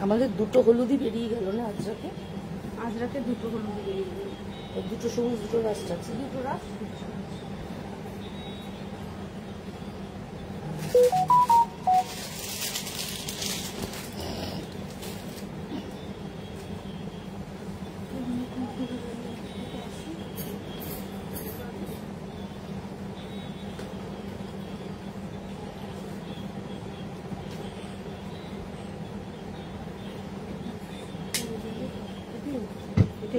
আমাদের দুটো হলুদই বেরিয়ে গেল না আজরাকে? আজরাকে দুটো হলুদই বেরিয়ে গেল, দুটো সবুজ দুটো রাস্ট আছে। দুটো রাস।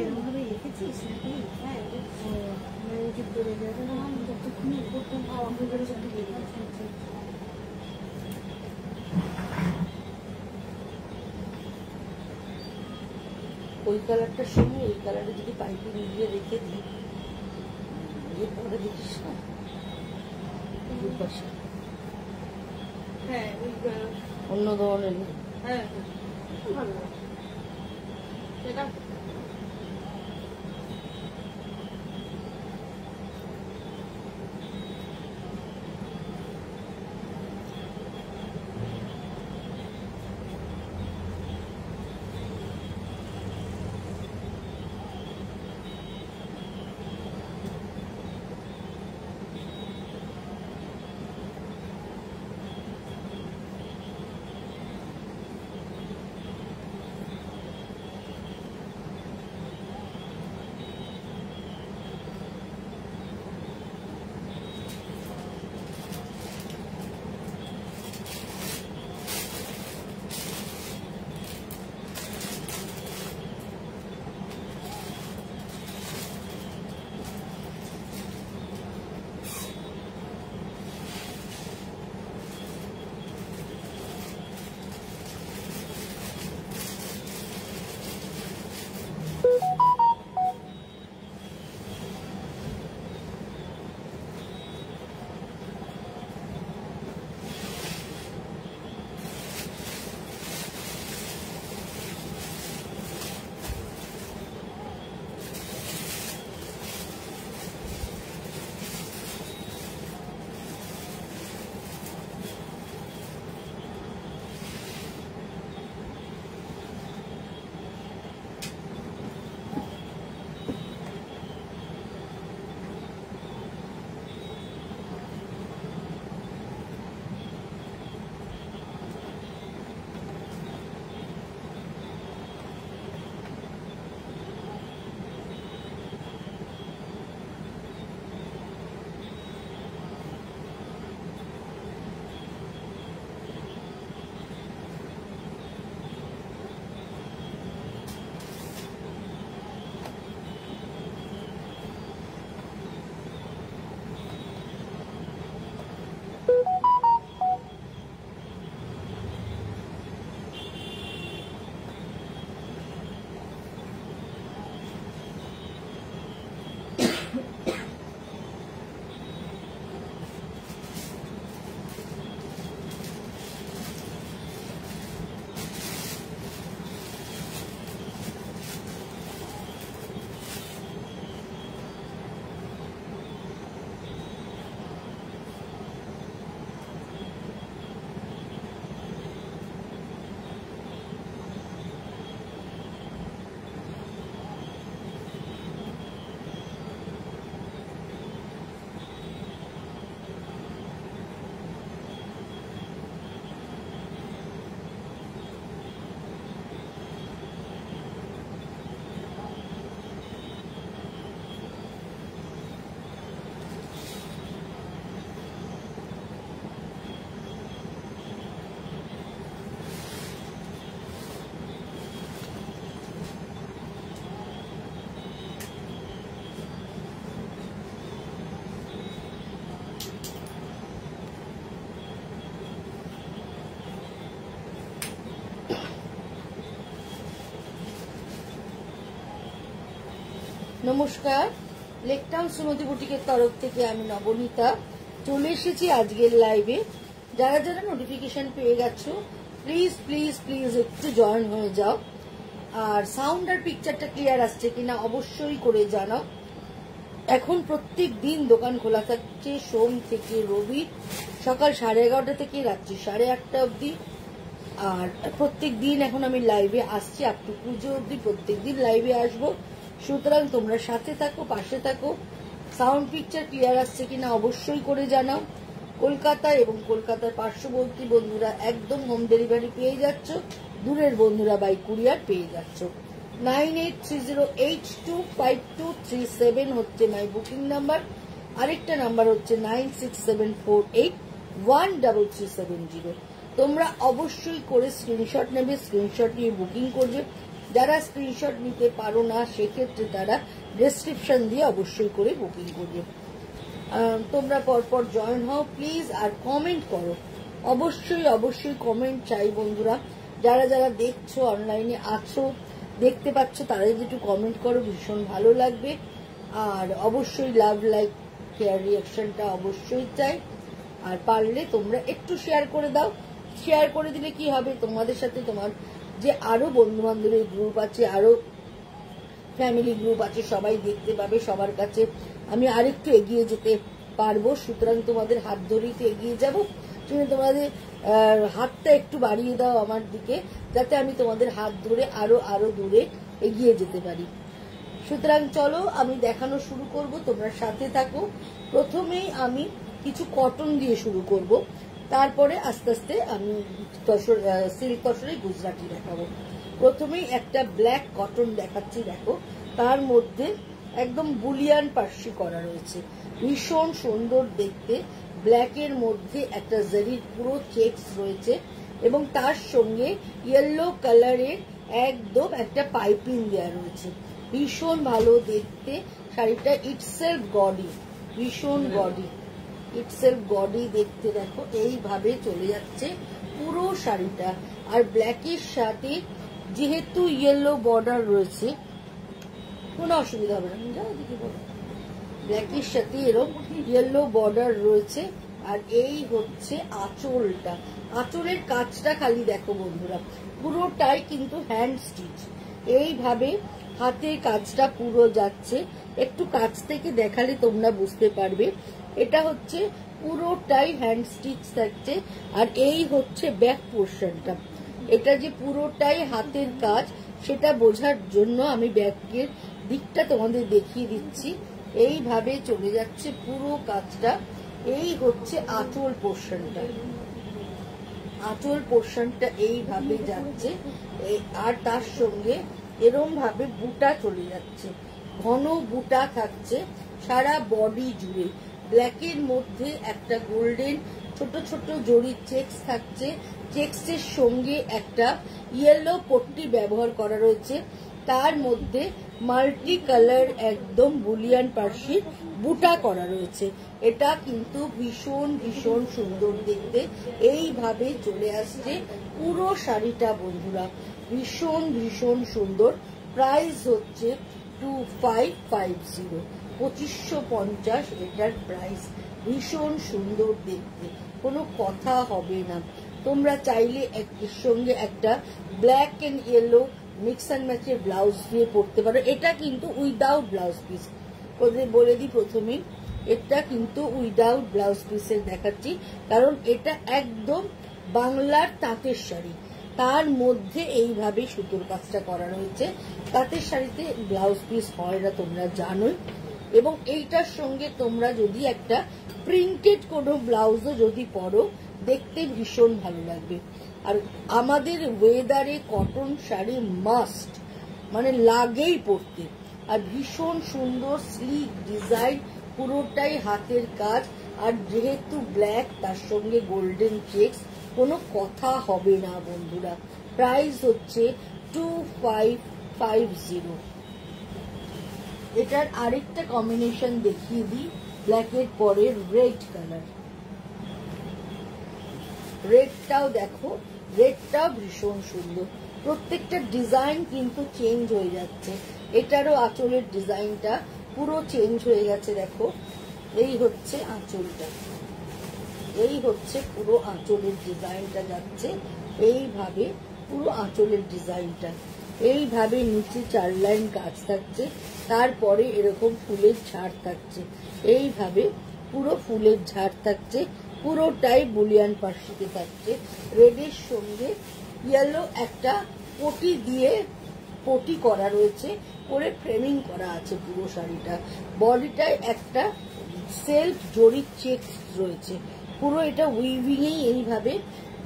এরকমভাবে রেখেছিস নাকি? হ্যাঁ, করে যাবে না, যতক্ষণ করতাম খাওয়া হয়ে গেলে সব বেরিয়ে গেছে। ওই কালারটার সঙ্গে এই কালারে যদি পাইপে মিলিয়ে রেখে দিই, পরে দেখিস না দুপাশে হ্যাঁ, অন্য ধরনের। হ্যাঁ ভালো সেটা। নমস্কার, লেকটাউন সুমতি বুটিকের তরফ থেকে আমি নবনীতা চলে এসেছি আজকের লাইভে। যারা যারা নোটিফিকেশন পেয়ে গেছো প্লিজ প্লিজ প্লিজ একটু জয়েন হয়ে যাও, আর সাউন্ড আর পিকচারটা ক্লিয়ার আসছে কিনা অবশ্যই করে জানাও। এখন প্রত্যেক দিন দোকান খোলা থাকছে, সোম থেকে রবি সকাল 11:30 থেকে রাত্রি 8:30 অবধি। আর প্রত্যেক দিন এখন আমি লাইভে আসছি, আপ টু পুজো অবধি প্রত্যেক দিন লাইভে আসবো। সুতরাং তোমরা সাথে থাকো, পাশে থাকো। সাউন্ড পিকচার ক্লিয়ার আসছে কিনা অবশ্যই করে জানাও। কলকাতা এবং কলকাতার পার্শ্ববর্তী বন্ধুরা একদম হোম ডেলিভারি পেয়ে যাচ্ছ, দূরের বন্ধুরা বাই কুরিয়ার পেয়ে যাচ্ছ। 9830825237 হচ্ছে মাই বুকিং নাম্বার। আরেকটা নাম্বার হচ্ছে 9674813370। তোমরা অবশ্যই করে স্ক্রিনশট নেবে, স্ক্রিনশট নিয়ে বুকিং করবে। যারা স্ক্রিনশট নিতে পারো না সেক্ষেত্রে তারা ডেসক্রিপশন দিয়ে অবশ্যই করে বুকিং করবে। তোমরা পরপর জয়েন হও প্লিজ, আর কমেন্ট করো। অবশ্যই অবশ্যই কমেন্ট চাই বন্ধুরা। যারা যারা দেখছো, অনলাইনে আছো, দেখতে পাচ্ছ, তারা যদি একটু কমেন্ট করো ভীষণ ভালো লাগবে। আর অবশ্যই লাভ, লাইক, কেয়ার, রিয়াকশনটা অবশ্যই চাই। আর পারলে তোমরা একটু শেয়ার করে দাও। শেয়ার করে দিলে কি হবে, তোমাদের সাথে তোমার যে আরো বন্ধু বান্ধবের গ্রুপ আছে, আরো ফ্যামিলি গ্রুপ আছে, সবাই দেখতে পাবে। সবার কাছে আমি আরেকটু এগিয়ে যেতে পারবো। সুতরাং তোমাদের হাত ধরেই তো এগিয়ে যাবো। তুমি তোমাদের হাতটা একটু বাড়িয়ে দাও আমার দিকে, যাতে আমি তোমাদের হাত ধরে আরো আরো দূরে এগিয়ে যেতে পারি। সুতরাং চলো আমি দেখানো শুরু করব, তোমরা সাথে থাকো। প্রথমেই আমি কিছু কটন দিয়ে শুরু করব, তারপরে আস্তে আস্তে আমি সিল্ক তসরে গুজরাটি দেখাবো। প্রথমেই একটা ব্ল্যাক কটন দেখাচ্ছি, দেখো তার মধ্যে একদম বুলিয়ান পার্সি করা রয়েছে, ভীষণ সুন্দর দেখতে। ব্ল্যাকের মধ্যে একটা জারির পুরো চেকস রয়েছে এবং তার সঙ্গে ইয়েলো কালারের একদম একটা পাইপিং দেওয়া রয়েছে, ভীষণ ভালো দেখতে। শাড়িটা ইটসেলফ গডি, ভীষণ গডি, ইটসেলফ গডি দেখতে। দেখো এইভাবে চলে যাচ্ছে পুরো শাড়িটা। আর ব্ল্যাকের সাথে যেহেতু ইয়েলো বর্ডার রয়েছে, কোনো অসুবিধা হবে না। ব্ল্যাকের সাথে এরকম ইয়েলো বর্ডার রয়েছে। আর এই হচ্ছে আঁচলটা, আঁচলের কাজটা খালি দেখো বন্ধুরা, পুরোটাই কিন্তু হ্যান্ড স্টিচ। এইভাবে হাতের কাজটা পুরো যাচ্ছে, একটু কাছ থেকে দেখালে তোমরা বুঝতে পারবে। এটা হচ্ছে পুরোটাই হ্যান্ড স্টিচ থাকছে। আর এই হচ্ছে ব্যাক পোর্শনটা, এটা যে পুরোটাই হাতের কাজ সেটা বোঝার জন্য আমি ব্যাকের দিকটা তোমাদের দেখিয়ে দিচ্ছি। এইভাবে চলে যাচ্ছে পুরো কাজটা। এই হচ্ছে আঁচল পোর্শনটা, আঁচল পোর্শনটা এইভাবে যাচ্ছে। আর তার সঙ্গে এরম ভাবে বুটা চলে যাচ্ছে, ঘন বুটা থাকছে সারা বডি জুড়ে। ব্ল্যাকের মধ্যে একটা গোল্ডেন ছোট ছোট জড়ির চেকস থাকছে, চেকসের সঙ্গে একটা ইয়েলো পট্টি ব্যবহার করা রয়েছে। তার মধ্যে মাল্টি কালার একদম বুলিয়ান পার্সির বুটা করা রয়েছে। এটা কিন্তু ভীষণ ভীষণ সুন্দর দেখতে। এইভাবে চলে আসছে পুরো শাড়িটা বন্ধুরা, ভীষণ ভীষণ সুন্দর। প্রাইস হচ্ছে 2550, 2550 এটার প্রাইস। ভীষণ সুন্দর দেখতে, কোনো কথা হবে না। তোমরা চাইলে এর সঙ্গে একটা black and yellow mix and ম্যাচের ব্লাউজ দিয়ে পরতে পারো। এটা কিন্তু উইদাউট ব্লাউজ পিস, ওদের বলে দিই প্রথমেই, এটা কিন্তু উইদাউট ব্লাউজ পিসের দেখাচ্ছি, কারণ এটা একদম বাংলার তাঁতের শাড়ি, তার মধ্যে এইভাবে সুতোর কাজটা করা রয়েছে। তাঁতের শাড়িতে ব্লাউজ পিস হয় না, তোমরা জানোই। এবং এইটার সঙ্গে তোমরা যদি একটা প্রিন্টেড কোনো ব্লাউজও যদি পরো, দেখতে ভীষণ ভালো লাগবে। আর আমাদের ওয়েদারে কটন শাড়ি মাস্ট, মানে লাগেই পরতে। আর ভীষণ সুন্দর স্লিক ডিজাইন, পুরোটাই হাতের কাজ। আর যেহেতু ব্ল্যাক, তার সঙ্গে গোল্ডেন চেকস, কোনো কথা হবে না বন্ধুরা। প্রাইস হচ্ছে 2550। এটার আরেকটা কম্বিনেশন দেখিয়ে দিই, ব্ল্যাকের পরে রেড কালার। রেডটাও দেখো, রেডটাও ভীষণ সুন্দর। প্রত্যেকটা ডিজাইন কিন্তু চেঞ্জ হয়ে যাচ্ছে। এটারও আঁচলের ডিজাইনটা পুরো চেঞ্জ হয়ে গেছে। দেখো এই হচ্ছে আঁচলটা, এই হচ্ছে পুরো আঁচলের ডিজাইনটা যাচ্ছে এইভাবে, পুরো আঁচলের ডিজাইনটা। এইভাবে নিচে 4 লাইন কাজ থাকছে, তারপরে এরকম ফুলের ঝাড় থাকছে, এইভাবে পুরো ফুলের ঝাড় থাকছে, পুরোটাই বুলিয়ান পার্সিতে থাকছে। রেডের সঙ্গে ইয়েলো একটা পটি দিয়ে পটি করা রয়েছে, করে ফ্রেমিং করা আছে পুরো শাড়িটা। বডিটায় একটা সেলফ জরির চেক্স রয়েছে, পুরো এটা উইভিংয়েই এইভাবে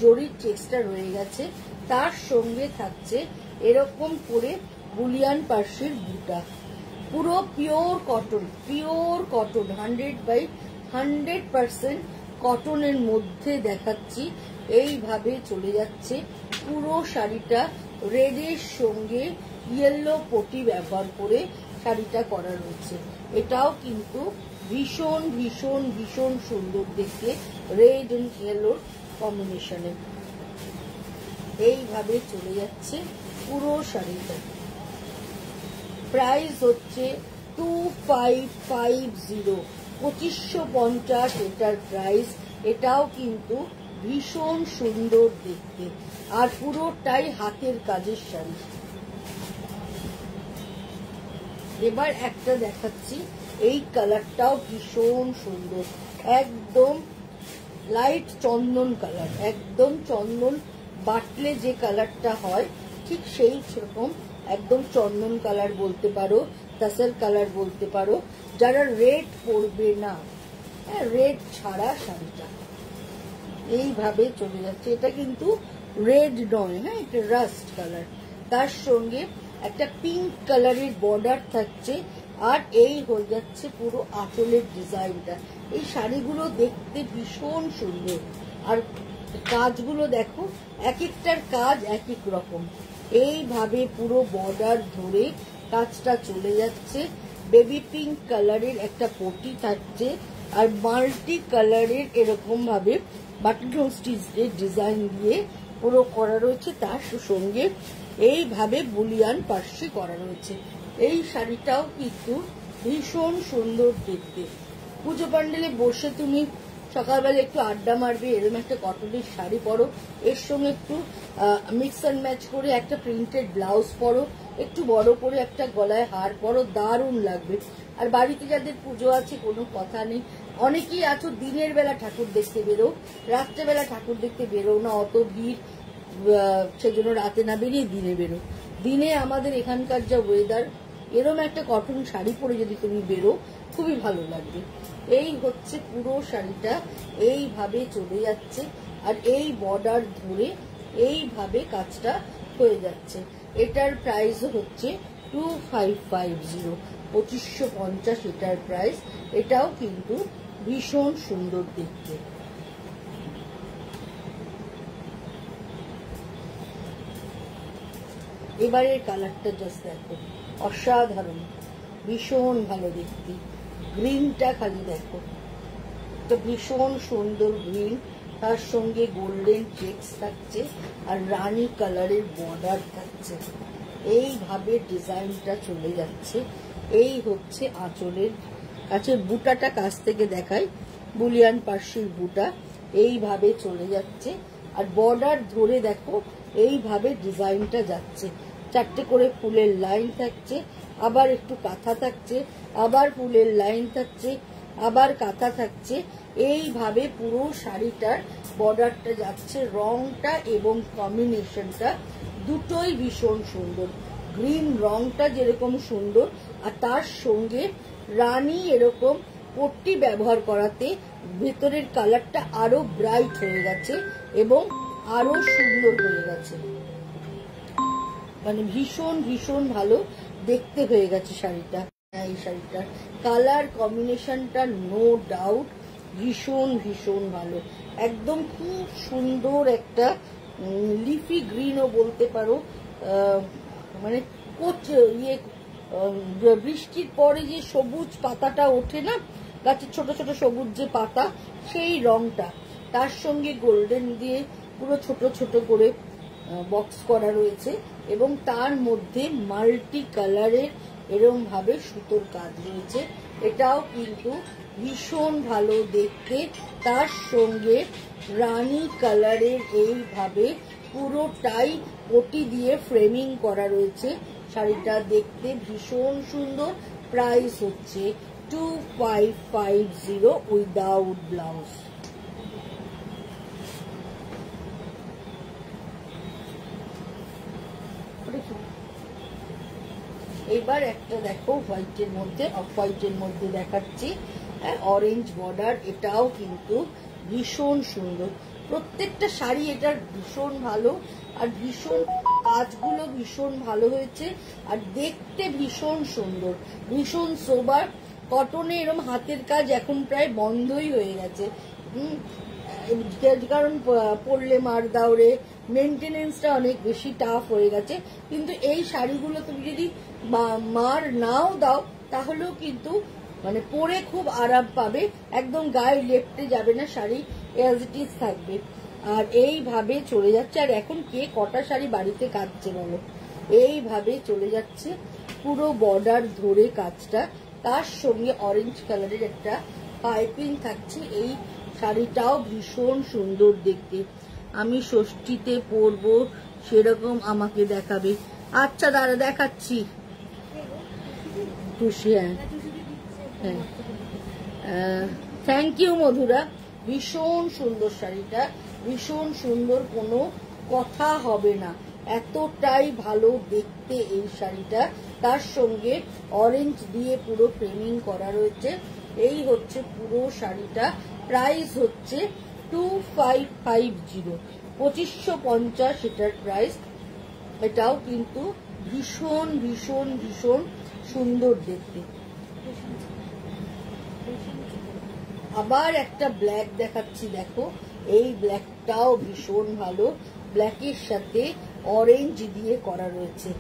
জরির চেক্সটা রয়ে গেছে। তার সঙ্গে থাকছে এরকম করে বুলিয়ান পার্সির বুটা, পুরো পিওর কটন, 100% কটনের মধ্যে দেখাচ্ছি। এইভাবে চলে যাচ্ছে পুরো শাড়িটা। রেডের সঙ্গে ইয়েলো পটি ব্যবহার করে শাড়িটা করা রয়েছে। এটাও কিন্তু ভীষণ ভীষণ ভীষণ সুন্দর দেখতে, রেড এন্ড ইয়েলোর কম্বিনেশনে। এইভাবে চলে যাচ্ছে পুরো শাড়িটা। প্রাইস হচ্ছে 2550, 2550 এটার প্রাইস। এটাও কিন্তু ভীষণ সুন্দর দেখতে, আর পুরোটাই হাতের কাজের শাড়ি। এবার একটা দেখাচ্ছি, এই কালারটাও ভীষণ সুন্দর, একদম লাইট চন্দন কালার, একদম চন্দন বাটলে যে কালারটা হয় ঠিক সেই রকম একদম চন্দন কালার বলতে পারো, টাসেল কালার বলতে পারো। যারা রেড পরবে না, রেড ছাড়া শাড়িটা এইভাবে চলে যাচ্ছে। এটা কিন্তু রেড নয়, হ্যাঁ, এটা রাস্ট কালার। তার সঙ্গে একটা পিঙ্ক কালারের বর্ডার থাকছে, আর এই হয়ে যাচ্ছে পুরো আঁচলের ডিজাইনটা। এই শাড়িগুলো দেখতে ভীষণ সুন্দর, আর কাজগুলো দেখো, এক একটার কাজ এক এক রকম। এইভাবে পুরো বর্ডার ধরে কাজটা চলে যাচ্ছে। বেবি পিঙ্ক কালারের একটা পটি থাকছে, আর মাল্টি কালারের এরকম ভাবে বাটন স্টিচের ডিজাইন দিয়ে পুরো করা রয়েছে। তার সঙ্গে এইভাবে বুলিয়ান পার্সি করা রয়েছে। এই শাড়িটাও কিন্তু ভীষণ সুন্দর দেখতে। পুজো প্যান্ডেলে বসে তুমি সকালবেলা একটু আড্ডা মারবে, এরকম একটা কটনের শাড়ি পরো, এর সঙ্গে একটু মিক্স অ্যান্ড ম্যাচ করে একটা প্রিন্টেড ব্লাউজ পরো, একটু বড় করে একটা গলায় হার পরো, দারুণ লাগবে। আর বাড়িতে যাদের পুজো আছে কোনো কথা নেই। অনেকেই আছো দিনের বেলা ঠাকুর দেখতে বেরো, রাত্রেবেলা ঠাকুর দেখতে বেরো না, অত ভিড়, সেজন্য রাতে না বেরিয়ে দিনে বেরো। দিনে আমাদের এখানকার যা ওয়েদার, এরম একটা কটন শাড়ি পরে যদি তুমি বেরো খুবই ভালো লাগবে। এই হচ্ছে পুরো শাড়িটা, এইভাবে চলে যাচ্ছে, আর এই বর্ডার ধরে এইভাবে কাজটা হয়ে যাচ্ছে। এটার প্রাইস হচ্ছে 2550, 2550 এটার প্রাইস। এটাও কিন্তু ভীষণ সুন্দর দেখতে। এবারের কালারটা জাস্ট দেখো, অসাধারণ, ভীষণ ভালো দেখতে। গ্রিনটা খালি দেখো, তো ভীষণ সুন্দর গ্রিন, তার সঙ্গে গোল্ডেন চেক্স থাকছে, আর রানী কালারের বর্ডার থাকছে। এইভাবে ডিজাইনটা চলে যাচ্ছে। এই হচ্ছে আঁচলের কাছে বুটাটা কাছ থেকে দেখাই, বুলিয়ান পার্সির বুটা এইভাবে চলে যাচ্ছে, আর বর্ডার ধরে দেখো এইভাবে ডিজাইনটা যাচ্ছে। 4টে করে ফুলের লাইন থাকছে, আবার একটু কাঁথা থাকছে, আবার ফুলের লাইন থাকছে, আবার কাঁথা থাকছে। এইভাবে পুরো শাড়িটার বর্ডারটা যাচ্ছে। রংটা এবং কম্বিনেশনটা দুটোই ভীষণ সুন্দর। গ্রিন রংটা যেরকম সুন্দর, আর তার সঙ্গে রানী এরকম পট্টি ব্যবহার করাতে ভেতরের কালারটা আরো ব্রাইট হয়ে গেছে এবং আরো সুন্দর হয়ে গেছে। মানে ভীষণ ভীষণ ভালো দেখতে হয়ে গেছে শাড়িটা। এই শাড়িটার কালার কম্বিনেশনটা নো ডাউট ভীষণ ভীষণ ভালো, একদম খুব সুন্দর একটা লিফি গ্রিনও বলতে পারো। মানে বৃষ্টির পরে যে সবুজ পাতাটা ওঠে না, গাছের ছোট ছোট সবুজ যে পাতা, সেই রংটা, তার সঙ্গে গোল্ডেন দিয়ে পুরো ছোট ছোট করে বক্স করা রয়েছে, এবং তার মধ্যে মাল্টি কালারের এরম ভাবে সুতোর কাজ রয়েছে। এটাও কিন্তু ভীষণ ভালো দেখতে। তার সঙ্গে রানী কালারের এইভাবে পুরোটাই পটি দিয়ে ফ্রেমিং করা রয়েছে। শাড়িটা দেখতে ভীষণ সুন্দর। প্রাইস হচ্ছে 2550 উইদাউট ব্লাউজ। এবার একটা দেখো হোয়াইটের মধ্যে, অফ হোয়াইটের মধ্যে দেখাচ্ছি, অরেঞ্জ বর্ডার। এটাও কিন্তু ভীষণ সুন্দর। প্রত্যেকটা শাড়ি এটার ভীষণ ভালো, আর ভীষণ কাজগুলো ভীষণ ভালো হয়েছে, আর দেখতে ভীষণ সুন্দর, ভীষণ সোবার। কটনে এরকম হাতের কাজ এখন প্রায় বন্ধই হয়ে গেছে, কারণ পরলে মার দাওরে মেনটেনেন্সটা অনেক বেশি টাফ হয়ে গেছে। কিন্তু এই শাড়িগুলো তুমি যদি মার নাও দাও তাহলেও কিন্তু মানে পরে খুব আরাম পাবে, একদম গায়ে লেপটে যাবে না, শাড়ি অ্যাজ ইট ইজ থাকবে। আর এইভাবে চলে যাচ্ছে। আর এখন কে কটা শাড়ি বাড়িতে কাটছে বলো? এইভাবে চলে যাচ্ছে পুরো বর্ডার ধরে কাজটা, তার সঙ্গে অরেঞ্জ কালারের একটা পাইপিং থাকছে। এই শাড়িটাও ভীষণ সুন্দর দেখতে। আমি ষষ্ঠীতে পরবো সেরকম আমাকে দেখাবে। আচ্ছা দাঁড়া দেখাচ্ছি। থ্যাংক ইউ মধুরা, ভীষণ সুন্দর শাড়িটা, ভীষণ সুন্দর, কোনো কথা হবে না, এতটাই ভালো দেখতে এই শাড়িটা। তার সঙ্গে অরেঞ্জ দিয়ে পুরো ফ্রেমিং করা রয়েছে। এই হচ্ছে পুরো শাড়িটা। প্রাইস হচ্ছে 2550, 2550 এটার প্রাইস। এটাও কিন্তু ভীষণ ভীষণ ভীষণ সুন্দর দেখতে। আবার একটা ব্ল্যাক দেখাচ্ছি, দেখো এই ব্ল্যাকটাও ভীষণ ভালো। ব্ল্যাকের সাথে অরেঞ্জ দিয়ে করা রয়েছে,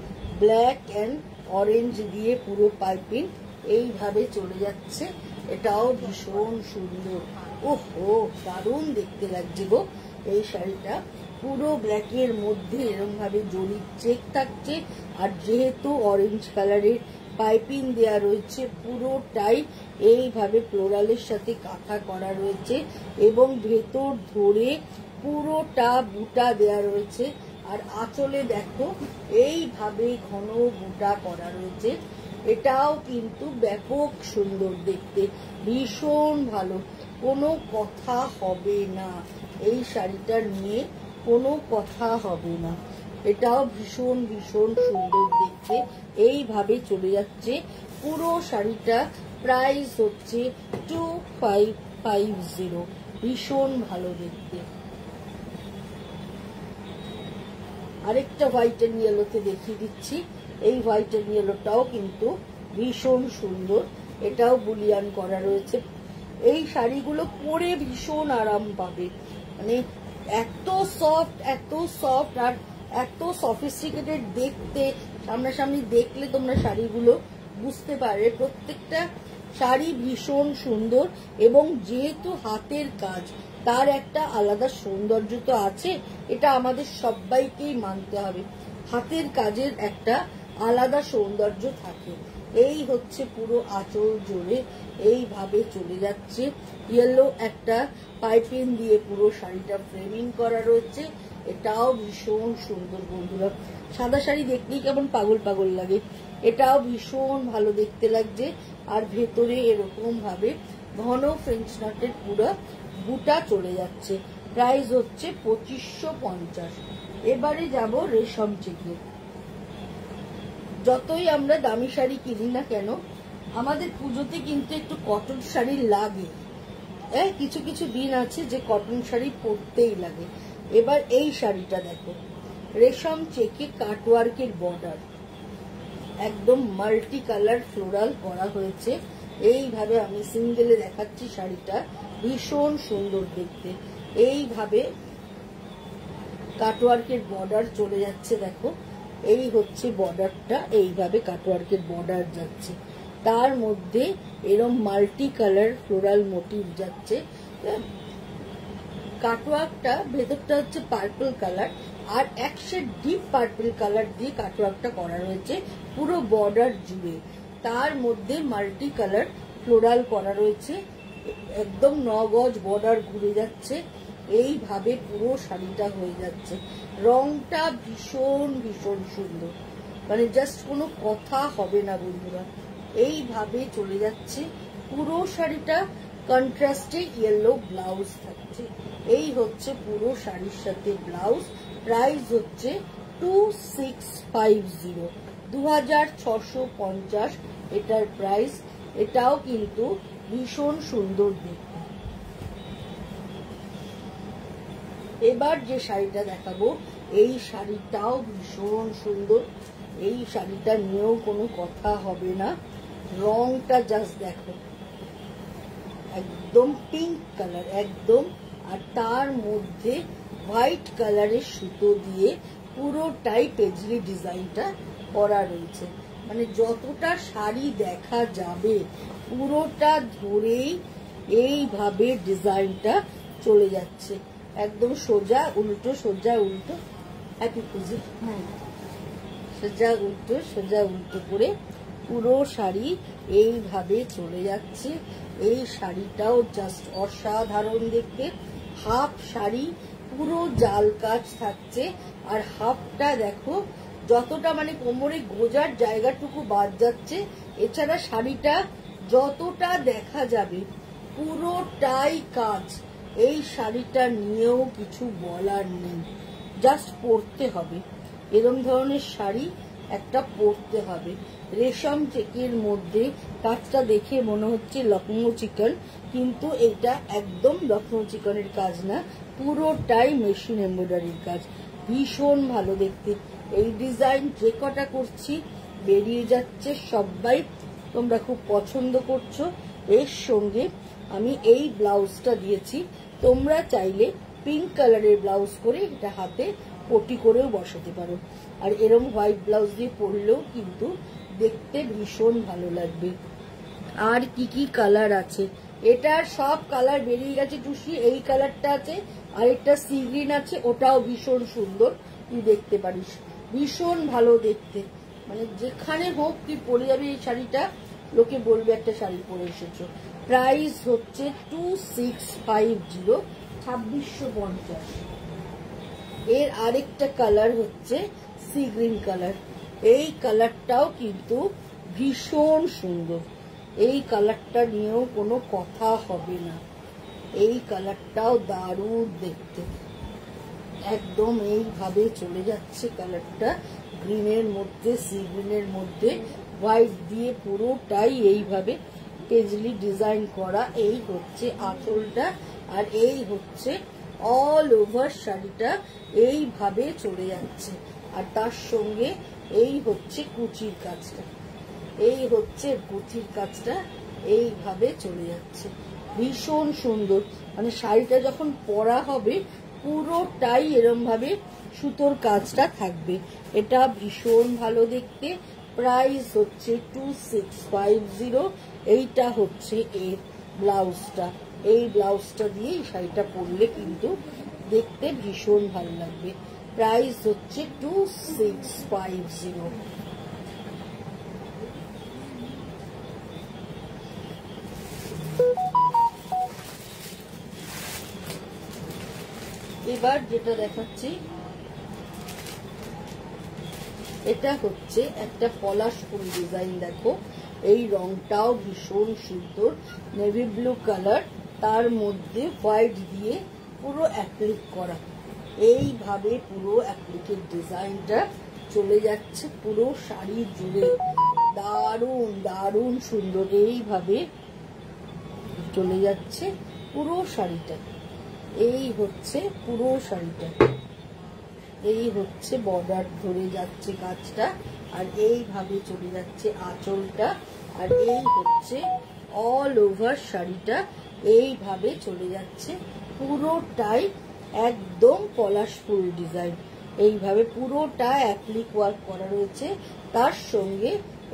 ব্ল্যাক অ্যান্ড অরেঞ্জ দিয়ে পুরো পাইপিং এইভাবে চলে যাচ্ছে। এটাও ভীষণ সুন্দর। ওহো, দারুণ দেখতে লাগছে গো এই শাড়িটা। পুরো ব্ল্যাকের মধ্যে এরকম ভাবে জরির চেক থাকছে, আর যেহেতু অরেঞ্জ কালারের পাইপিং দেয়া রয়েছে, পুরোটাই এইভাবে ফ্লোরালের সাথে কাঁথা করা রয়েছে, এবং ভেতর ধরে পুরোটা বুটা দেয়া রয়েছে। আর আঁচলে দেখো এইভাবে ঘন বুটা করা রয়েছে। এটাও কিন্তু ব্যাপক সুন্দর দেখতে, ভীষণ ভালো, কোনো কথা হবে না এই শাড়িটা নিয়ে, কোনো কথা হবে না। এটাও ভীষণ ভীষণ সুন্দর দেখতে। এইভাবে চলে যাচ্ছে পুরো শাড়িটা। প্রাইস হচ্ছে 2550, ভীষণ ভালো দেখতে। আরেকটা হোয়াইট এন্ড ইয়েলোতে দেখিয়ে দিচ্ছি। এই হোয়াইট এন্ড ইয়েলোটাও কিন্তু ভীষণ সুন্দর, এটাও বুলিয়ান করা রয়েছে। এই শাড়িগুলো পরে ভীষণ আরাম পাবে, মানে এত সফট, এত সফট, আর এত সফিস্টিকেটেড দেখতে। সামনাসামনি দেখলে তোমরা শাড়িগুলো বুঝতে পারবে প্রত্যেকটা শাড়ি ভীষণ সুন্দর। এবং যেহেতু হাতের কাজ, তার একটা আলাদা সৌন্দর্য তো আছে, এটা আমাদের সবাইকেই মানতে হবে। হাতের কাজের একটা আলাদা সৌন্দর্য থাকে। এই হচ্ছে পুরো আঁচল জুড়ে এইভাবে চলে যাচ্ছে। ইয়েলো একটা পাইপিং দিয়ে পুরো শাড়িটা ফ্রেমিং করা রয়েছে। এটাও ভীষণ সুন্দর বন্ধুরা। সাদা শাড়ি দেখলেই কেমন পাগল পাগল লাগে, এটাও ভীষণ ভালো দেখতে লাগছে। আর ভেতরে এরকম ভাবে ঘন ফ্রেঞ্চ নটের পুরো বুটা চলে যাচ্ছে। প্রাইস হচ্ছে 2550। এবারে যাব রেশম চেকে। যতই আমরা দামি শাড়ি কিনি না কেন, আমাদের পুজোতে কিন্তু একটু কটন শাড়ি লাগে। কিছু কিছু দিন আছে যে কটন শাড়ি পরতেই লাগে। এবার এই শাড়িটা দেখো, রেশম চেকে কাটওয়ার্কের বর্ডার, একদম মাল্টি কালার ফ্লোরাল করা হয়েছে। এইভাবে আমি সিঙ্গেলে দেখাচ্ছি, শাড়িটা ভীষণ সুন্দর দেখতে। এইভাবে কাটওয়ার্কের বর্ডার চলে যাচ্ছে, দেখো এই হচ্ছে বর্ডারটা, এইভাবে কাটওয়ার্কের বর্ডার যাচ্ছে, তার মধ্যে এরকম মাল্টি কালার ফ্লোরাল মোটিভ যাচ্ছে। কাটওয়ার্কটা ভেতরটা হচ্ছে পার্পল কালার, আর এক শেড ডিপ পার্পল কালার দিয়ে কাটওয়ার্কটা করা রয়েছে পুরো বর্ডার জুড়ে। তার মধ্যে মাল্টি কালার ফ্লোরাল করা রয়েছে, একদম 9 গজ বর্ডার ঘুরে যাচ্ছে। এইভাবে পুরো শাড়িটা হয়ে যাচ্ছে। রংটা ভীষণ ভীষণ সুন্দর, মানে জাস্ট কোনো কথা হবে না বন্ধুরা। এইভাবে চলে যাচ্ছে পুরো শাড়িটা। কন্ট্রাস্টে ইয়েলো ব্লাউজ থাকছে। এই হচ্ছে পুরো শাড়ির সাথে ব্লাউজ। প্রাইস হচ্ছে 2650, 2650 এটার প্রাইস। এটাও কিন্তু ভীষণ সুন্দর দেখতে। এবার যে শাড়িটা দেখাবো, এই শাড়িটাও ভীষণ সুন্দর। এই শাড়িটা নিয়েও কোনো কথা হবে না। রংটা জাস্ট দেখো, একদম পিঙ্ক কালার একদম, আর তার মধ্যে হোয়াইট কালারের সুতো দিয়ে পুরোটাই পেজলি ডিজাইনটা করা রয়েছে। মানে যতটা শাড়ি দেখা যাবে পুরোটা ধরেই এইভাবে ডিজাইনটা চলে যাচ্ছে, একদম সোজা উল্টো সোজা উল্টো। হ্যাপি পুজো। হ্যাঁ, সোজা উল্টো সোজা উল্টো করে পুরো শাড়ি এইভাবে চলে যাচ্ছে। এই শাড়িটাও জাস্ট অসাধারণ দেখতে। হাফ শাড়ি পুরো জাল কাজ থাকছে, আর হাফটা দেখো যতটা মানে কোমরে গোজার জায়গাটুকু বাদ যাচ্ছে, এছাড়া শাড়িটা যতটা দেখা যাবে পুরোটাই কাজ। এই শাড়িটা নিয়েও কিছু বলার নেই, জাস্ট পরতে হবে। এরম ধরনের শাড়ি একটা পরতে হবে। রেশম চেকের মধ্যে কাজটা দেখে মনে হচ্ছে লখনৌ চিকন, কিন্তু এটা একদম লখনৌ চিকনের কাজ না, পুরোটাই মেশিন এমব্রয়ডারির কাজ। ভীষণ ভালো দেখতে। এই ডিজাইন যে কটা করছি বেরিয়ে যাচ্ছে, সবাই তোমরা খুব পছন্দ করছো। এর সঙ্গে আমি এই ব্লাউজটা দিয়েছি, তোমরা চাইলে পিঙ্ক কালারের ব্লাউজ করে এটা হাতে পটি করেও বসাতে পারো, আর এরকম হোয়াইট ব্লাউজ দিয়ে পরলেও কিন্তু দেখতে ভীষণ ভালো লাগবে। আর কি কি কালার আছে, এটার সব কালার বেরিয়ে গেছে টুসি। এই কালারটা আছে, আর একটা সি গ্রিন আছে, ওটাও ভীষণ সুন্দর, তুই দেখতে পারিস, ভীষণ ভালো দেখতে। মানে যেখানে হোক তুই পরে যাবি এই শাড়িটা, লোকে বলবে একটা শাড়ি পরে এসেছো। প্রাইস হচ্ছে 2650, 2650। এর আরেকটা কালার হচ্ছে সি গ্রিন কালার। এই কালারটাও কিন্তু ভীষণ সুন্দর। এই কালারটা নিয়েও কোনো কথা হবে না। এই কালারটাও দারুণ দেখতে, একদম এইভাবে চলে যাচ্ছে কালারটা। গ্রিনের মধ্যে সি গ্রিনের মধ্যে হোয়াইট দিয়ে পুরোটাই এইভাবে পেজলি ডিজাইন করা। এই হচ্ছে আঁচলটা, আর এই হচ্ছে অল ওভার শাড়িটা এইভাবে চলে যাচ্ছে। আর তার সঙ্গে এই হচ্ছে কুচির কাজটা, এই হচ্ছে কুচির কাজটা এইভাবে চলে যাচ্ছে। ভীষণ সুন্দর। মানে শাড়িটা যখন পরা হবে পুরোটাই এরম ভাবে সুতোর কাজটা থাকবে। এটা ভীষণ ভালো দেখতে। প্রাইস হচ্ছে 2650। এইটা হচ্ছে এর ব্লাউজটা। এই ব্লাউজটা দিয়ে এই শাড়িটা পরলে কিন্তু দেখতে ভীষণ ভালো লাগবে। প্রাইস হচ্ছে 2650। এবার যেটা দেখাচ্ছি, এটা হচ্ছে একটা পলাশ ফুল ডিজাইন। দেখো এই রংটাও ভীষণ সুন্দর, নেভি ব্লু কালার, তার মধ্যে হোয়াইট দিয়ে পুরো অ্যাপ্লিক করা। এইভাবে পুরো অ্যাপ্লিকের ডিজাইনটা চলে যাচ্ছে পুরো শাড়ি জুড়ে। দারুণ দারুণ সুন্দর এইভাবে চলে যাচ্ছে পুরো শাড়িটা। এই হচ্ছে পুরো শাড়িটা, এই হচ্ছে বর্ডার ধরে যাচ্ছে কাজটা, আর এইভাবে চলে যাচ্ছে আঁচলটা, আর এই হচ্ছে অল ওভার শাড়িটা এইভাবে চলে যাচ্ছে পুরোটাই একদম পলাশ ফুল ডিজাইন। এইভাবে পুরোটা অ্যাপ্লিক ওয়ার্ক করা রয়েছে। তার সঙ্গে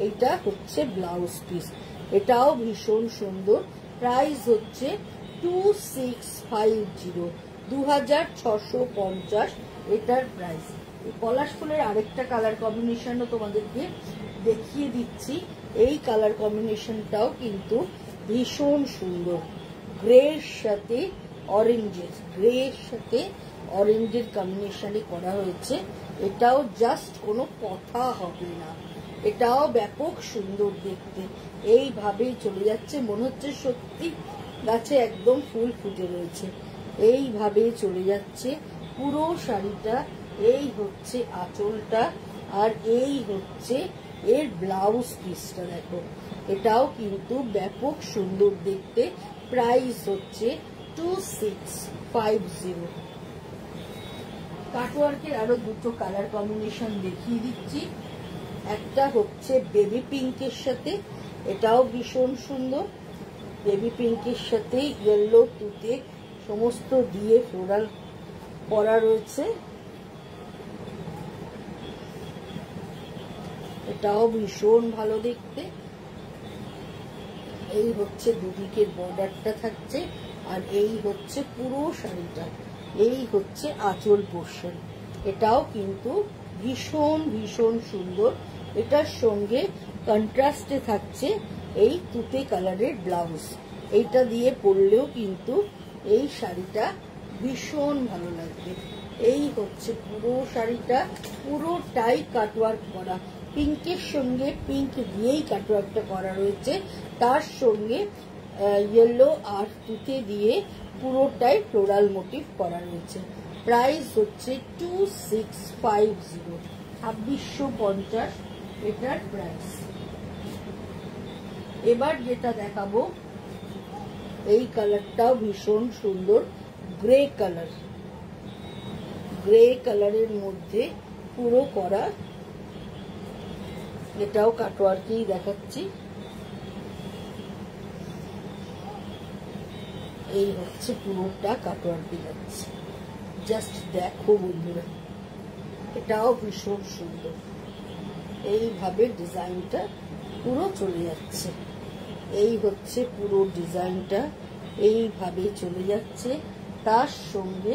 এটা হচ্ছে ব্লাউজ পিস, এটাও ভীষণ সুন্দর। প্রাইস হচ্ছে 2650, 2650 এটার প্রাইস। এই পলাশ ফুলের আরেকটা কালার কম্বিনেশনও তোমাদেরকে দেখিয়ে দিচ্ছি। এই কালার কম্বিনেশনটাও কিন্তু ভীষণ সুন্দর, গ্রের সাথে অরেঞ্জের, গ্রে এর সাথে অরেঞ্জের কম্বিনেশনে করা হয়েছে। এটাও জাস্ট কোনো কথা হবে না, এটাও ব্যাপক সুন্দর দেখতে। এইভাবেই চলে যাচ্ছে, মনে হচ্ছে সত্যি গাছে একদম ফুল ফুটে রয়েছে। এইভাবেই চলে যাচ্ছে পুরো শাড়িটা। এই হচ্ছে আঁচলটা, আর এই হচ্ছে এর ব্লাউজ পিসটা। দেখো, এটাও কিন্তু ব্যাপক সুন্দর দেখতে। প্রাইস হচ্ছে 2650। কাটওয়ার্কের আরো দুটো কালার কম্বিনেশন দেখিয়ে দিচ্ছি। একটা হচ্ছে বেবি পিঙ্কের সাথে, এটাও ভীষণ সুন্দর। বেবি পিঙ্কের সাথে ইয়েলো তুতে সমস্ত দিয়ে ফ্লোরাল করা রয়েছে। এটাও ভীষণ ভালো দেখতে। এই হচ্ছে দুদিকের বর্ডারটা থাকছে, আর এই হচ্ছে পুরো শাড়িটা। এই হচ্ছে আঁচল পোর্শন। এটাও কিন্তু ভীষণ ভীষণ সুন্দর। এটার সঙ্গে কন্ট্রাস্টে থাকছে এই তুতে কালারের ব্লাউজ। এইটা দিয়ে পরলেও কিন্তু এই শাড়িটা ভীষণ ভালো লাগবে। এই হচ্ছে পুরো শাড়িটা, পুরোটাই কাটওয়ার্ক করা। পিঙ্কের সঙ্গে পিঙ্ক দিয়েই কাটওয়ার্কটা করা রয়েছে, তার সঙ্গে ইয়েলো আর তুতে দিয়ে পুরোটাই ফ্লোরাল মোটিভ করা রয়েছে। প্রাইস হচ্ছে 2650, 2650 এটার প্রাইস। এবার যেটা দেখাবো, এই কালারটাও ভীষণ সুন্দর, গ্রে কালার। গ্রে কালারের মধ্যে পুরো করা, এটাও কাটওয়ার্কেই দেখাচ্ছি। এই হচ্ছে পুরোটা কাটওয়ার্কে যাচ্ছে, জাস্ট দেখো বন্ধুরা, এটাও ভীষণ সুন্দর। এইভাবে ডিজাইনটা পুরো চলে যাচ্ছে। এই হচ্ছে পুরো ডিজাইনটা, এইভাবে চলে যাচ্ছে। তার সঙ্গে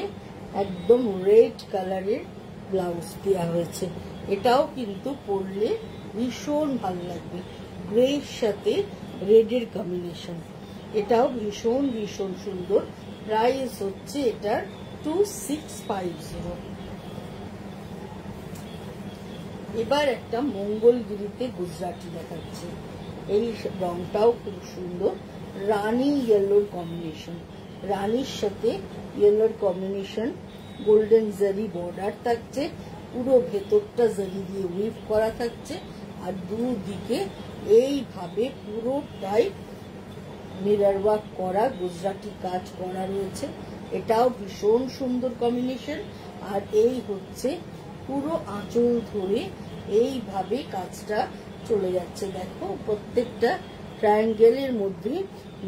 একদম রেড কালারের ব্লাউজ দেওয়া হয়েছে। এটাও কিন্তু পরলে ভীষণ ভালো লাগবে, গ্রের সাথে রেডের কম্বিনেশন। এটাও ভীষণ ভীষণ সুন্দর। প্রাইস হচ্ছে এটার 2650। এবার একটা মঙ্গলগিরিতে গুজরাটি দেখাচ্ছে। এই রংটাও খুব সুন্দর, রানী ইয়েলোর কম্বিনেশন। রানীর সাথে ইয়েলোর কম্বিনেশন, গোল্ডেন জারি বর্ডার থাকছে, পুরো ভেতরটা জারি দিয়ে উইভ করা থাকছে, আর দুদিকে এইভাবে পুরোটাই মিরর ওয়ার্ক করা গুজরাটি কাজ করা রয়েছে। এটাও ভীষণ সুন্দর কম্বিনেশন। আর এই হচ্ছে পুরো আঁচল ধরে এইভাবে কাজটা চলে যাচ্ছে। দেখো, প্রত্যেকটা ট্রায়াঙ্গেলের মধ্যে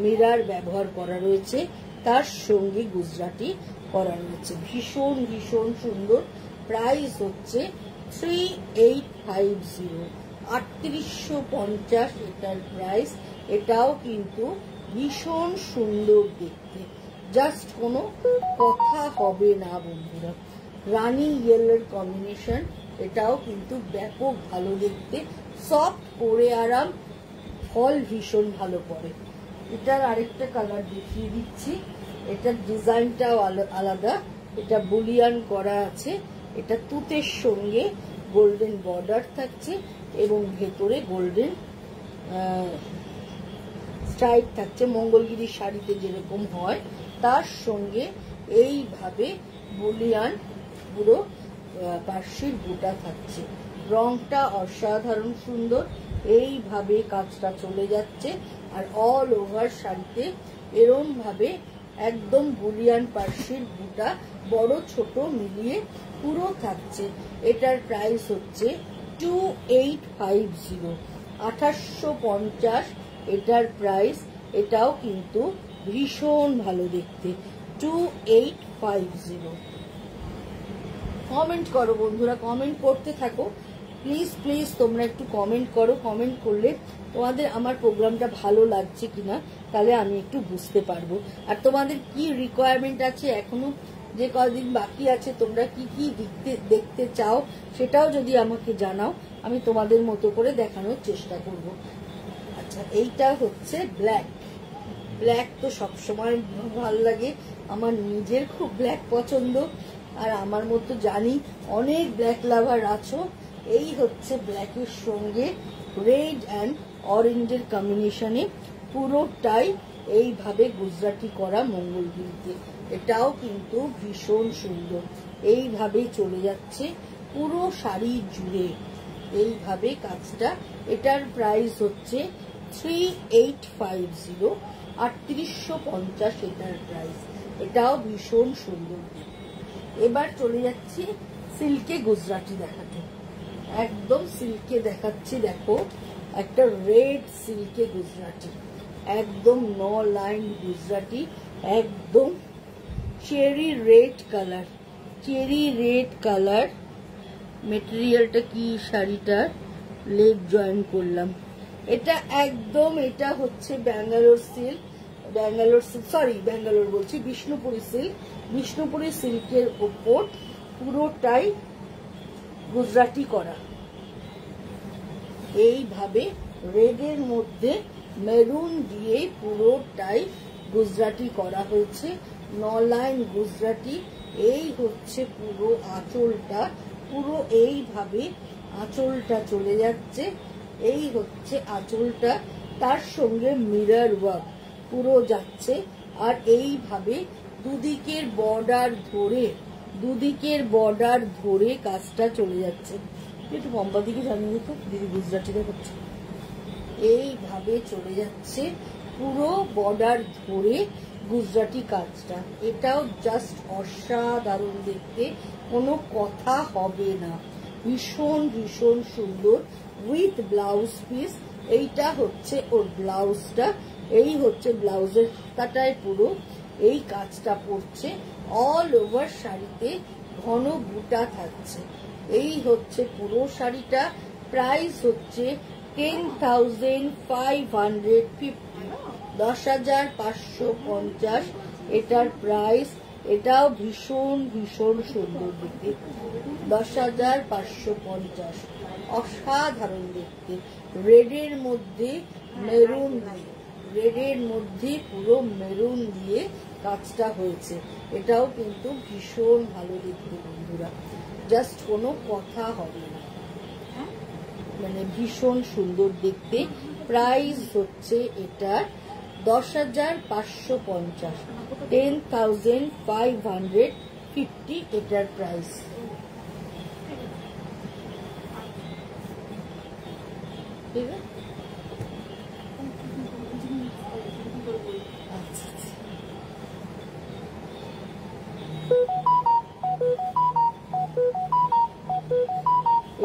মিরর ব্যবহার করা রয়েছে, তার সঙ্গে গুজরাটি করা রয়েছে। ভীষণ ভীষণ সুন্দর। প্রাইস হচ্ছে 3850, 3850 এটার প্রাইস। এটাও কিন্তু ভীষণ সুন্দর দেখতে, জাস্ট কোনো কথা হবে না বন্ধুরা। রানী ইয়েলোর কম্বিনেশন, এটাও কিন্তু ব্যাপক ভালো দেখতে। সফট পরে আরাম, ফল ভীষণ ভালো পড়ে। এটার আরেকটা কালার দেখিয়ে দিচ্ছি। এটার ডিজাইনটাও আলাদা, এটা বুলিয়ান করা আছে। এটা তুতের সঙ্গে গোল্ডেন বর্ডার থাকছে এবং ভেতরে গোল্ডেন স্ট্রাইপ থাকছে, মঙ্গলগিরি শাড়িতে যেরকম হয় তার সঙ্গে এইভাবে বুলিয়ান পুরো পার্শ্বের বুটা থাকছে। রংটা অসাধারণ সুন্দর। এইভাবে কাজটা চলে যাচ্ছে, আর অল ওভার শাড়িতে এরম ভাবে একদম বুলিয়ান পার্শ্বের বুটা বড় ছোট মিলিয়ে পুরো থাকছে। এটার প্রাইস হচ্ছে 2850, 2850 এটার প্রাইস। এটাও কিন্তু ভীষণ ভালো দেখতে, 2850। কমেন্ট করো বন্ধুরা, কমেন্ট করতে থাকো প্লিজ প্লিজ। তোমরা একটু কমেন্ট করো, কমেন্ট করলে তোমাদের আমার প্রোগ্রামটা ভালো লাগছে কিনা তাহলে আমি একটু বুঝতে পারবো। আর তোমাদের কি রিকোয়ারমেন্ট আছে, এখনো যে কদিন বাকি আছে, তোমরা কি কি দেখতে চাও সেটাও যদি আমাকে জানাও, আমি তোমাদের মতো করে দেখানোর চেষ্টা করব। আচ্ছা, এইটা হচ্ছে ব্ল্যাক। ব্ল্যাক তো সবসময় ভালো লাগে, আমার নিজের খুব ব্ল্যাক পছন্দ, আর আমার মতো জানি অনেক ব্ল্যাক লাভার আছো। এই হচ্ছে ব্ল্যাকের সঙ্গে রেড অ্যান্ড অরেঞ্জের কম্বিনেশনে পুরোটাই এইভাবে গুজরাটি করা মঙ্গলগিরিতে। এটাও কিন্তু ভীষণ সুন্দর। এইভাবেই চলে যাচ্ছে পুরো শাড়ি জুড়ে এইভাবে কাজটা। এটার প্রাইস হচ্ছে 3850, 3850 এটার প্রাইস। এটাও ভীষণ সুন্দর। এবার চলে যাচ্ছি সিল্কে গুজরাটি দেখাতে। একদম সিল্কে দেখাচ্ছি, দেখো একটা রেড সিল্কে গুজরাটি, একদম 9 লাইন গুজরাটি, একদম cherry red colour, cherry red colour. মেটেরিয়ালটা কি শাড়িটার লেগ জয়েন করলাম। এটা একদম, এটা হচ্ছে ব্যাঙ্গালোর সিল্ক, ব্যাঙ্গালোর বলছি, বিষ্ণুপুরি সিল্ক। বিষ্ণুপুরি সিল্কের ওপর পুরোটাই গুজরাটি করা। এইভাবে রেডের মধ্যে মেরুন দিয়ে পুরোটাই গুজরাটি করা হয়েছে, 9 লাইন গুজরাটি। এই হচ্ছে পুরো আঁচলটা, পুরো এইভাবে আঁচলটা চলে যাচ্ছে। এই হচ্ছে আঁচলটা, তার সঙ্গে মিরর ওয়ার্ক পুরো যাচ্ছে। আর এইভাবে দুদিকের বর্ডার ধরে কাজটা চলে যাচ্ছে। একটু পম্পা দিকে জানিয়ে দিত দিদি, গুজরাটি দেখাচ্ছে। এইভাবে চলে যাচ্ছে পুরো বর্ডার ধরে গুজরাটি কাজটা। এটাও জাস্ট অসাধারণ দেখতে, কোনো কথা হবে না। ভীষণ ভীষণ সুন্দর উইথ ব্লাউজ পিস। এইটা হচ্ছে ওর ব্লাউজটা, এই হচ্ছে ব্লাউজের হাতাটায় পুরো এই কাজটা পড়ছে। অল ওভার শাড়িতে ঘন বুটা থাকছে। এই হচ্ছে পুরো শাড়িটা। প্রাইস হচ্ছে 10,550, 10,550 এটার প্রাইস। এটাও ভীষণ ভীষণ সুন্দর দেখতে, 10,550, অসাধারণ দেখতে। রেডের মধ্যে মেরুন, রেডের মধ্যে পুরো মেরুন দিয়ে কাজটা হয়েছে। এটাও কিন্তু ভীষণ ভালো দেখতে বন্ধুরা, জাস্ট কোনো কথা হবে না, মানে ভীষণ সুন্দর দেখতে। প্রাইস হচ্ছে এটার 10,550, 10,550 এটার প্রাইস। ঠিক আছে,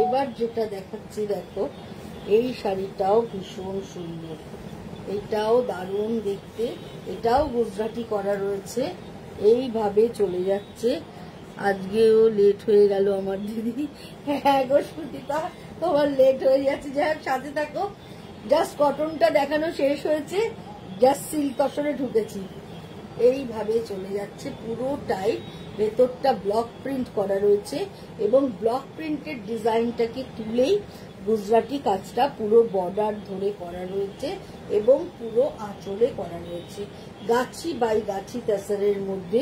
এবার যেটা দেখাচ্ছি দেখো, এই শাড়িটাও ভীষণ সুন্দর, এটাও দারুণ দেখতে। এটাও গুজরাটি করা রয়েছে। এইভাবে চলে যাচ্ছে। আজকেও লেট হয়ে গেল আমার দিদি। হ্যাঁ গো সুতিতা, তোমার লেট হয়ে যাচ্ছে, যাই সাথে থাকো। জাস্ট কটনটা দেখানো শেষ হয়েছে, জাস্ট সিল্ক তসরে ঢুকেছি। এইভাবে চলে যাচ্ছে পুরোটাই। ভেতরটা ব্লক প্রিন্ট করা রয়েছে এবং ব্লক প্রিন্টের ডিজাইনটাকে তুলেই গুজরাটি কাজটা পুরো বর্ডার ধরে করা রয়েছে এবং পুরো আঁচলে করা রয়েছে। গাছি বাই গাছি তাসারের মধ্যে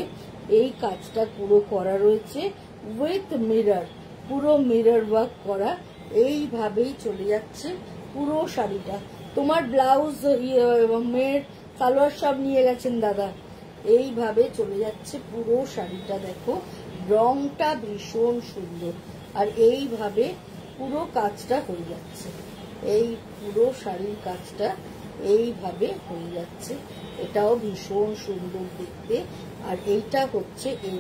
এই কাজটা পুরো করা রয়েছে উইথ মিরর, পুরো মিরর ওয়ার্ক করা। এইভাবেই চলে যাচ্ছে পুরো শাড়িটা। তোমার ব্লাউজ এবং মেয়ের সালোয়ার সব নিয়ে গেছেন দাদা। এইভাবে চলে যাচ্ছে পুরো শাড়িটা। দেখো রংটা ভীষণ সুন্দর, আর এইভাবে পুরো কাজটা হয়ে যাচ্ছে। এই পুরো শাড়ির কাজটা এইভাবে হয়ে যাচ্ছে। এটাও ভীষণ সুন্দর দেখতে। আর এইটা হচ্ছে এই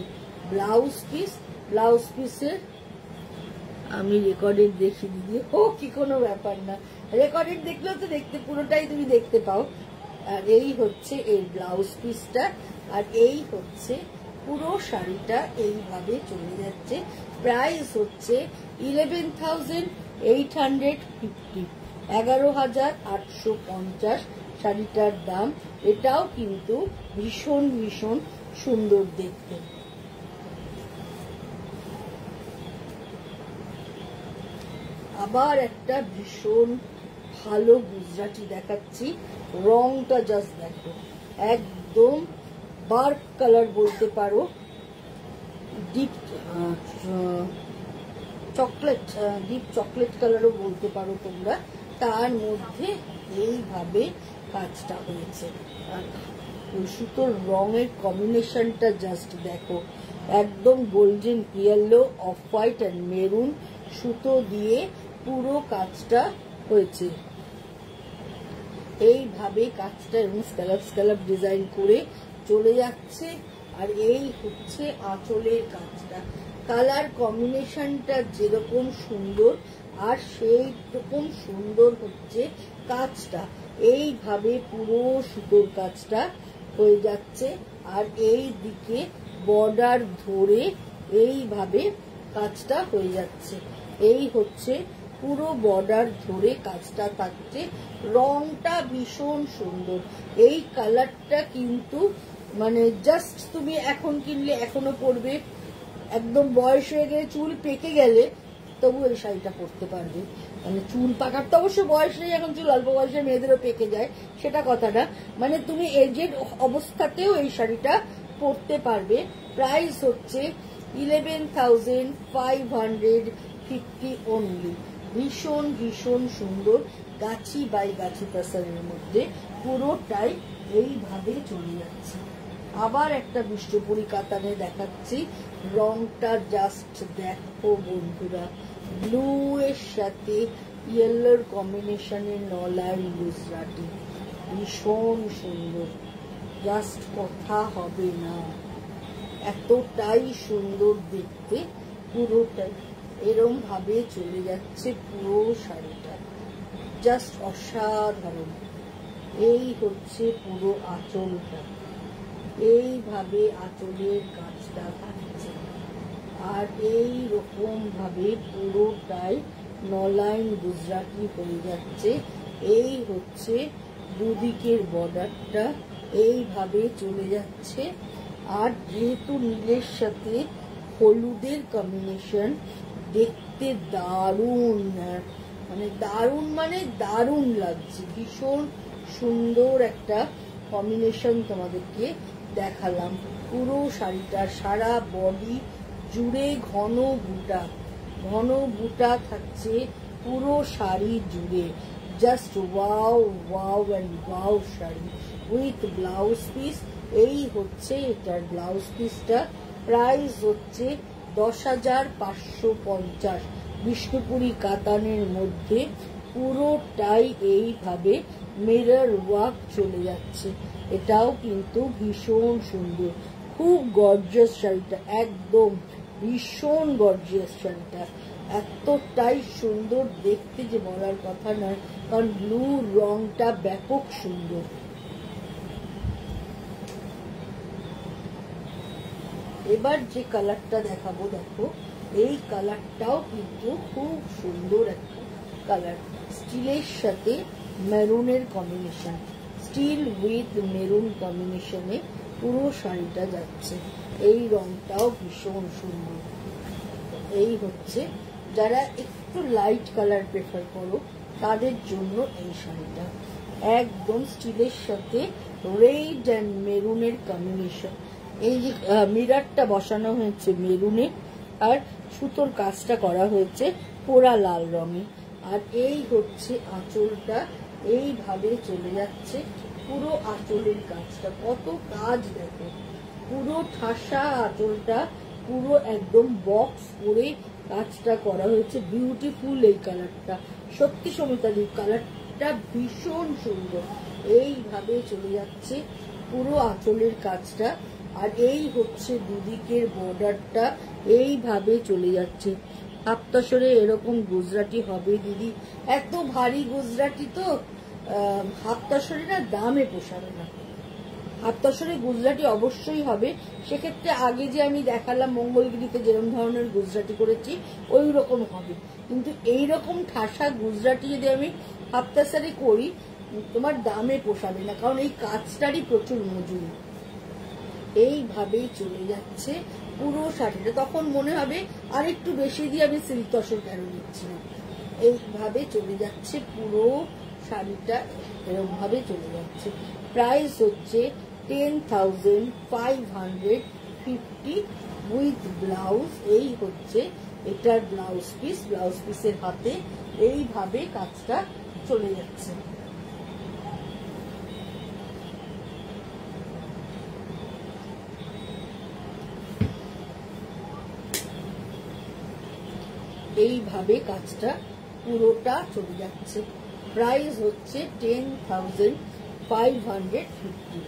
ব্লাউজ পিস। ব্লাউজ পিসের আমি রেকর্ডেড দেখি দিদি, ও কি কোনো ব্যাপার না, রেকর্ডেড দেখলেও তো দেখতে পুরোটাই তুমি দেখতে পাও। আর এই হচ্ছে এই ব্লাউজ পিসটা, আর এই হচ্ছে পুরো শাড়িটা। এইভাবে চলে যাচ্ছে। প্রাইস হচ্ছে 11,850, 11,850 শাড়িটার দাম। এটাও কিন্তু ভীষণ ভীষণ সুন্দর দেখতে। আবার একটা ভীষণ ভালো গুজরাটি দেখাচ্ছি। রংটা জাস্ট দেখো, একদম বার্ক কালার বলতে পারো, ডিপ চকলেট কালারও বলতে পারো তোমরা। তার মধ্যে এইভাবে কাজটা হয়েছে। আর সুতোর রঙের কম্বিনেশনটা জাস্ট দেখো, একদম golden yellow, off white and maroon সুতো দিয়ে পুরো কাজটা হয়েছে। এইভাবে কাজটা এবং স্ক্যালপ ডিজাইন করে চলে যাচ্ছে। আর এই হচ্ছে আঁচলের কাজটা। কালার কম্বিনেশনটা যেরকম সুন্দর আর সেই রকম সুন্দর হচ্ছে কাজটা। এইভাবে পুরো সুতোর কাজটা হয়ে যাচ্ছে। আর এই দিকে বর্ডার ধরে এইভাবে কাজটা হয়ে যাচ্ছে। এই হচ্ছে পুরো বর্ডার ধরে কাজটা থাকছে। রংটা ভীষণ সুন্দর। এই কালারটা কিন্তু মানে জাস্ট তুমি এখন কিনলে এখনো পরবে, একদম বয়স হয়ে গেলে চুল পেকে গেলে তবু এই শাড়িটা পরতে পারবে। মানে চুল পাকার তো অবশ্য বয়স নেই, এখন চুল অল্প বয়সে মেয়েদেরও পেকে যায়, সেটা কথা না। মানে তুমি এজেড অবস্থাতেও এই শাড়িটা পরতে পারবে। প্রাইস হচ্ছে 11,550 অনলি। ভীষণ ভীষণ সুন্দর, গাছি বাই গাছি তাসারের মধ্যে পুরোটাই এইভাবে চলে যাচ্ছে। আবার একটা বিষ্ণুপুরি কাতানে দেখাচ্ছি। রংটা জাস্ট দেখো বন্ধুরা, ব্লু এর সাথে ইয়েলোর কম্বিনেশনের নলাইন গুজরাটি, ভীষণ সুন্দর, জাস্ট কথা হবে না, এতটাই সুন্দর দেখতে। পুরোটাই এরম ভাবে চলে যাচ্ছে পুরো শাড়িটা, জাস্ট অসাধারণ। এই হচ্ছে পুরো আঁচলটা, এইভাবে আঁচলের কাজটা থাকছে। আর এই রকম ভাবে পুরোটাই নলাইন গুজরাটি হয়ে যাচ্ছে। এই হচ্ছে দুদিকের বর্ডারটা, এইভাবে চলে যাচ্ছে। আর যেহেতু নীলের সাথে হলুদের কম্বিনেশন, দেখতে দারুণ, মানে দারুণ লাগছে। ভীষণ সুন্দর একটা কম্বিনেশন তোমাদেরকে দেখালাম। পুরো শাড়িটা সারা বডি জুড়ে ঘন বুটা থাকছে পুরো শাড়ি জুড়ে। Just wow wow and wow sari with blouse piece. এই হচ্ছে এটার ব্লাউজ পিসটা। প্রাইস হচ্ছে 10,550। বিষ্ণুপুরি কাতানের মধ্যে পুরোটাই এইভাবে মিরর ওয়ার্ক চলে যাচ্ছে। এটাও কিন্তু ভীষণ সুন্দর, খুব গর্জিয়াস শাড়িটা, একদম ভীষণ গর্জিয়াস শাড়িটা, এতটাই সুন্দর দেখতে যে বলার কথা নয়, কারণ ব্লু রংটা ব্যাপক সুন্দর। এবার যে কালারটা দেখাবো, দেখো এই কালারটাও কিন্তু খুব সুন্দর একটা কালার। স্টিলের সাথে মেরুনের কম্বিনেশন, স্টিল উইথ মেরুন কম্বিনেশনে পুরো শাড়িটা যাচ্ছে। এই রংটাও ভীষণ সুন্দর। এই হচ্ছে যারা একটু লাইট কালার প্রেফার করো তাদের জন্য এই শাড়িটা। একদম স্টিলের সাথে রেড অ্যান্ড মেরুনের কম্বিনেশন। এই যে মিররটা বসানো হয়েছে মেরুনে, আর সুতোর কাজটা করা হয়েছে পোড়া লাল রঙে। আর এই হচ্ছে আঁচলটা, এইভাবে চলে যাচ্ছে পুরো আঁচলের কাজটা। কত কাজ দেখো, পুরো ঠাসা আঁচলটা, পুরো একদম বক্স করে কাজটা করা হয়েছে। বিউটিফুল এই কালারটা, সত্যি সমিতাদি কালারটা ভীষণ সুন্দর। এইভাবে চলে যাচ্ছে পুরো আঁচলের কাজটা। আর এই হচ্ছে দুদিকের বর্ডারটা, এইভাবে চলে যাচ্ছে। হাফতাসরে এরকম গুজরাটি হবে দিদি, এত ভারী গুজরাটি তো হাফতাসরে না দামে পোষাবে না। হাফতাসরে গুজরাটি অবশ্যই হবে, সেক্ষেত্রে আগে যে আমি দেখালাম মঙ্গলগিরিতে যেরকম ধরনের গুজরাটি করেছি ওই রকম হবে। কিন্তু এইরকম ঠাসা গুজরাটি যদি আমি হাফতাসরে করি তোমার দামে পোষাবে না, কারণ এই কাজটারই প্রচুর মজুরি। এইভাবেই চলে যাচ্ছে পুরো শাড়িটা। তখন মনে হবে আর একটু বেশি দিয়ে আমি সিল্ক তসর কেন নিচ্ছি না। এইভাবে চলে যাচ্ছে পুরো শাড়িটা, এরকম ভাবে চলে যাচ্ছে। প্রাইস হচ্ছে 10,550 উইথ ব্লাউজ। এই হচ্ছে এটার ব্লাউজ পিস। ব্লাউজ পিসের হাতে এইভাবে কাজটা চলে যাচ্ছে। এইভাবে কাজটা পুরোটা চলে যাচ্ছে। প্রাইস হচ্ছে 10,550।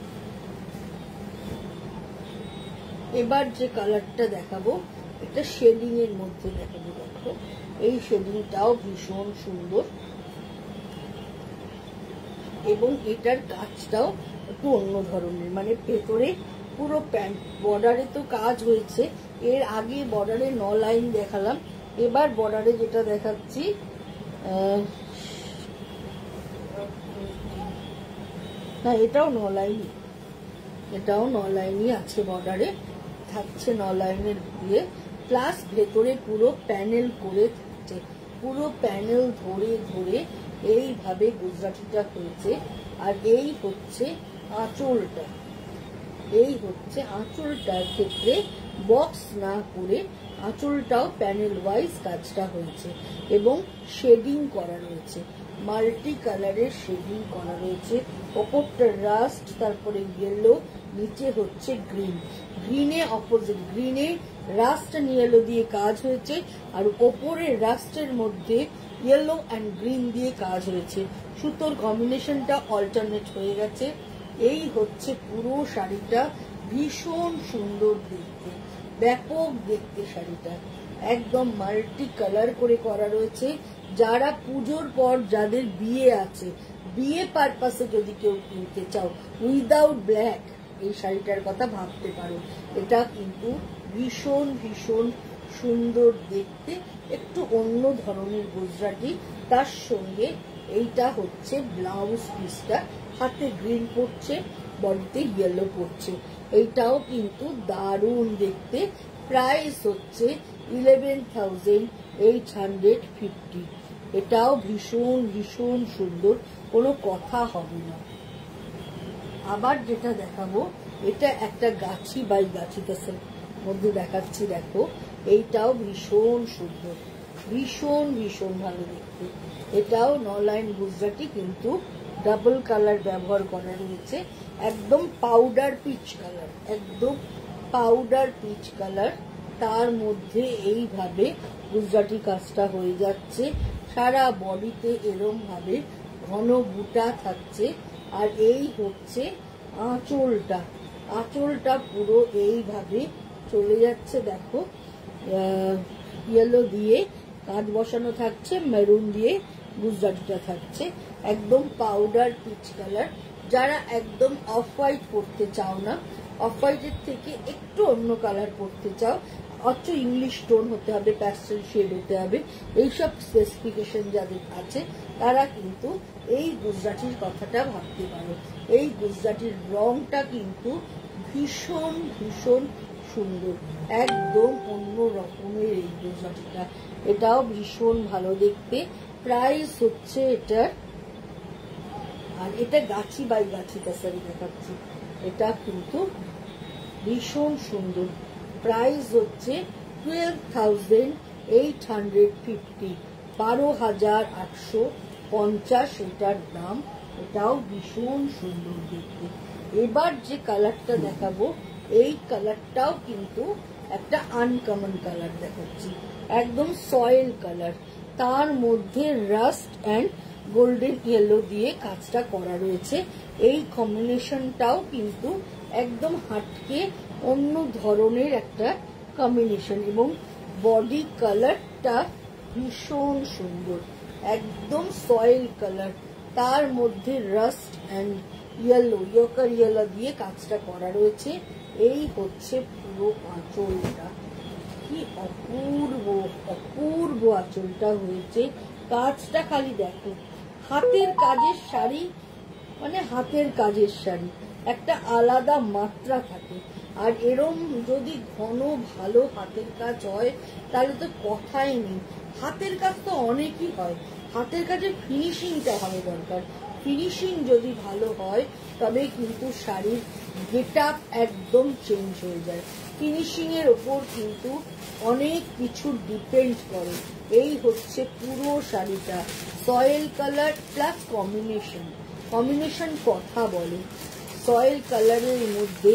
এবার যে কালারটা দেখাবো এটা শেডিং এর মধ্যে দেখাবো। দেখো এই শেডিংটাও ভীষণ সুন্দর এবং এটার কাজটাও একটু অন্য ধরনের, মানে ভেতরে পুরো প্যান্ট বর্ডারে তো কাজ হয়েছে। এর আগে বর্ডারে 9 লাইন দেখালাম, এবার বর্ডারে যেটা দেখাচ্ছি না, এটাও 9 লাইনই, এটাও 9 লাইনই আছে। বর্ডারে থাকছে 9 লাইনের দিয়ে, প্লাস ভেতরে পুরো প্যানেল করে থাকছে। পুরো প্যানেল ধরে ধরে এইভাবে গুজরাটিটা হয়েছে। আর এই হচ্ছে আঁচলটা। এই হচ্ছে আঁচলটার ক্ষেত্রে বক্স না করে আঁচলটাও প্যানেল ওয়াইজ কাজটা হয়েছে এবং শেডিং করা রয়েছে, মাল্টি কালারের শেডিং করা রয়েছে। ওপরটা রাস্ট, তারপরে ইয়েলো, নিচে হচ্ছে গ্রিন। গ্রিনে অপোজিট, গ্রিনে রাস্ট এন্ড ইয়েলো দিয়ে কাজ হয়েছে, আর ওপরে রাস্টের মধ্যে ইয়েলো অ্যান্ড গ্রিন দিয়ে কাজ হয়েছে। সুতোর কম্বিনেশনটা অল্টারনেট হয়ে গেছে। এই হচ্ছে পুরো শাড়িটা, ভীষণ সুন্দর দেখতে, ব্যাপক দেখতে শাড়িটা, একদম মাল্টি কালার করে করা রয়েছে। যারা পুজোর পর যাদের বিয়ে আছে, বিয়ে পারপাসে যদি কেউ কিনতে চাও উইদাউট ব্ল্যাক, এই শাড়িটার কথা ভাবতে পারো। এটা কিন্তু ভীষণ ভীষণ সুন্দর দেখতে, একটু অন্য ধরনের গুজরাটি। তার সঙ্গে এইটা হচ্ছে ব্লাউজ পিসটা, হাতে গ্রিন পড়ছে, বডিতে ইয়েলো পড়ছে। এইটাও কিন্তু দারুণ দেখতে। প্রাইস হচ্ছে 11,850। এটাও ভীষণ ভীষণ সুন্দর, কোনো কথা হবে না। আবার যেটা দেখাবো এটা একটা গাছি বাই গাছি তাসের মধ্যে দেখাচ্ছি। দেখো এইটাও ভীষণ সুন্দর, ভীষণ ভীষণ ভালো দেখতে। এটাও 9 লাইন গুজরাটি, কিন্তু ডাবল কালার ব্যবহার করা রয়েছে। একদম পাউডার পিচ কালার, একদম পাউডার পিচ কালার। তার মধ্যে এইভাবে গুজরাটি কাজটা হয়ে যাচ্ছে। সারা বডিতে এরম ভাবে ঘন বুটা থাকছে। আর এই হচ্ছে আঁচলটা, আঁচলটা পুরো এইভাবে চলে যাচ্ছে। দেখো ইয়েলো দিয়ে কাজ বসানো থাকছে, মেরুন দিয়ে গুজরাটিটা থাকছে। একদম পাউডার পিচ কালার। যারা একদম অফ হোয়াইট পরতে চাও না, অফ হোয়াইটের থেকে একটু অন্য কালার পরতে চাও, অথচ ইংলিশ টোন হতে হবে, প্যাস্টেল শেড হতে হবে, এইসব স্পেসিফিকেশন যাদের আছে তারা কিন্তু এই গুজরাটির কথাটা ভাবতে পারো। এই গুজরাটির রংটা কিন্তু ভীষণ ভীষণ সুন্দর, একদম অন্য রকমের এই গুজরাটিটা। এটাও ভীষণ ভালো দেখতে। প্রাইস হচ্ছে এটার, আর এটা গাছি বাই গাছি তাসারি দেখাচ্ছি, এটা কিন্তু ভীষণ সুন্দর। প্রাইস হচ্ছে 12,850, 12,850 এটার দাম। এটাও ভীষণ সুন্দর দেখতে। এবার যে কালারটা দেখাবো এই কালারটাও কিন্তু একটা আনকমন কালার দেখাচ্ছি, একদম সয়েল কালার। তার মধ্যে রাস্ট অ্যান্ড গোল্ডেন ইয়েলো দিয়ে কাজটা করা রয়েছে। এই কম্বিনেশনটাও কিন্তু একদম হাটকে অন্য ধরনের একটা কম্বিনেশন, এবং বডি কালারটা ভীষণ সুন্দর, একদম সয়েল কালার। তার মধ্যে রাস্ট অ্যান্ড ইয়েলো, ইয়োকার ইয়েলো দিয়ে কাজটা করা রয়েছে। এই হচ্ছে পুরো আঁচলটা, কি অপূর্ব অপূর্ব আঁচলটা হয়েছে। কাজটা খালি দেখো, হাতের কাজের শাড়ি মানে হাতের কাজের শাড়ি, একটা আলাদা মাত্রা থাকে। আর এরম যদি ঘন ভালো হাতের কাজ হয় তাহলে তো কথাই নেই। হাতের কাজ তো অনেকই হয়, হাতের কাজের ফিনিশিংটা ভালো দরকার। ফিনিশিং যদি ভালো হয় তবে কিন্তু শাড়ির গেট আপ একদম চেঞ্জ হয়ে যায়। ফিনিশিং এর ওপর কিন্তু অনেক কিছু ডিপেন্ড করে। এই হচ্ছে পুরো শাড়িটা, সয়েল কালার প্লাস কম্বিনেশন কথা বলে। সয়েল কালারের মধ্যে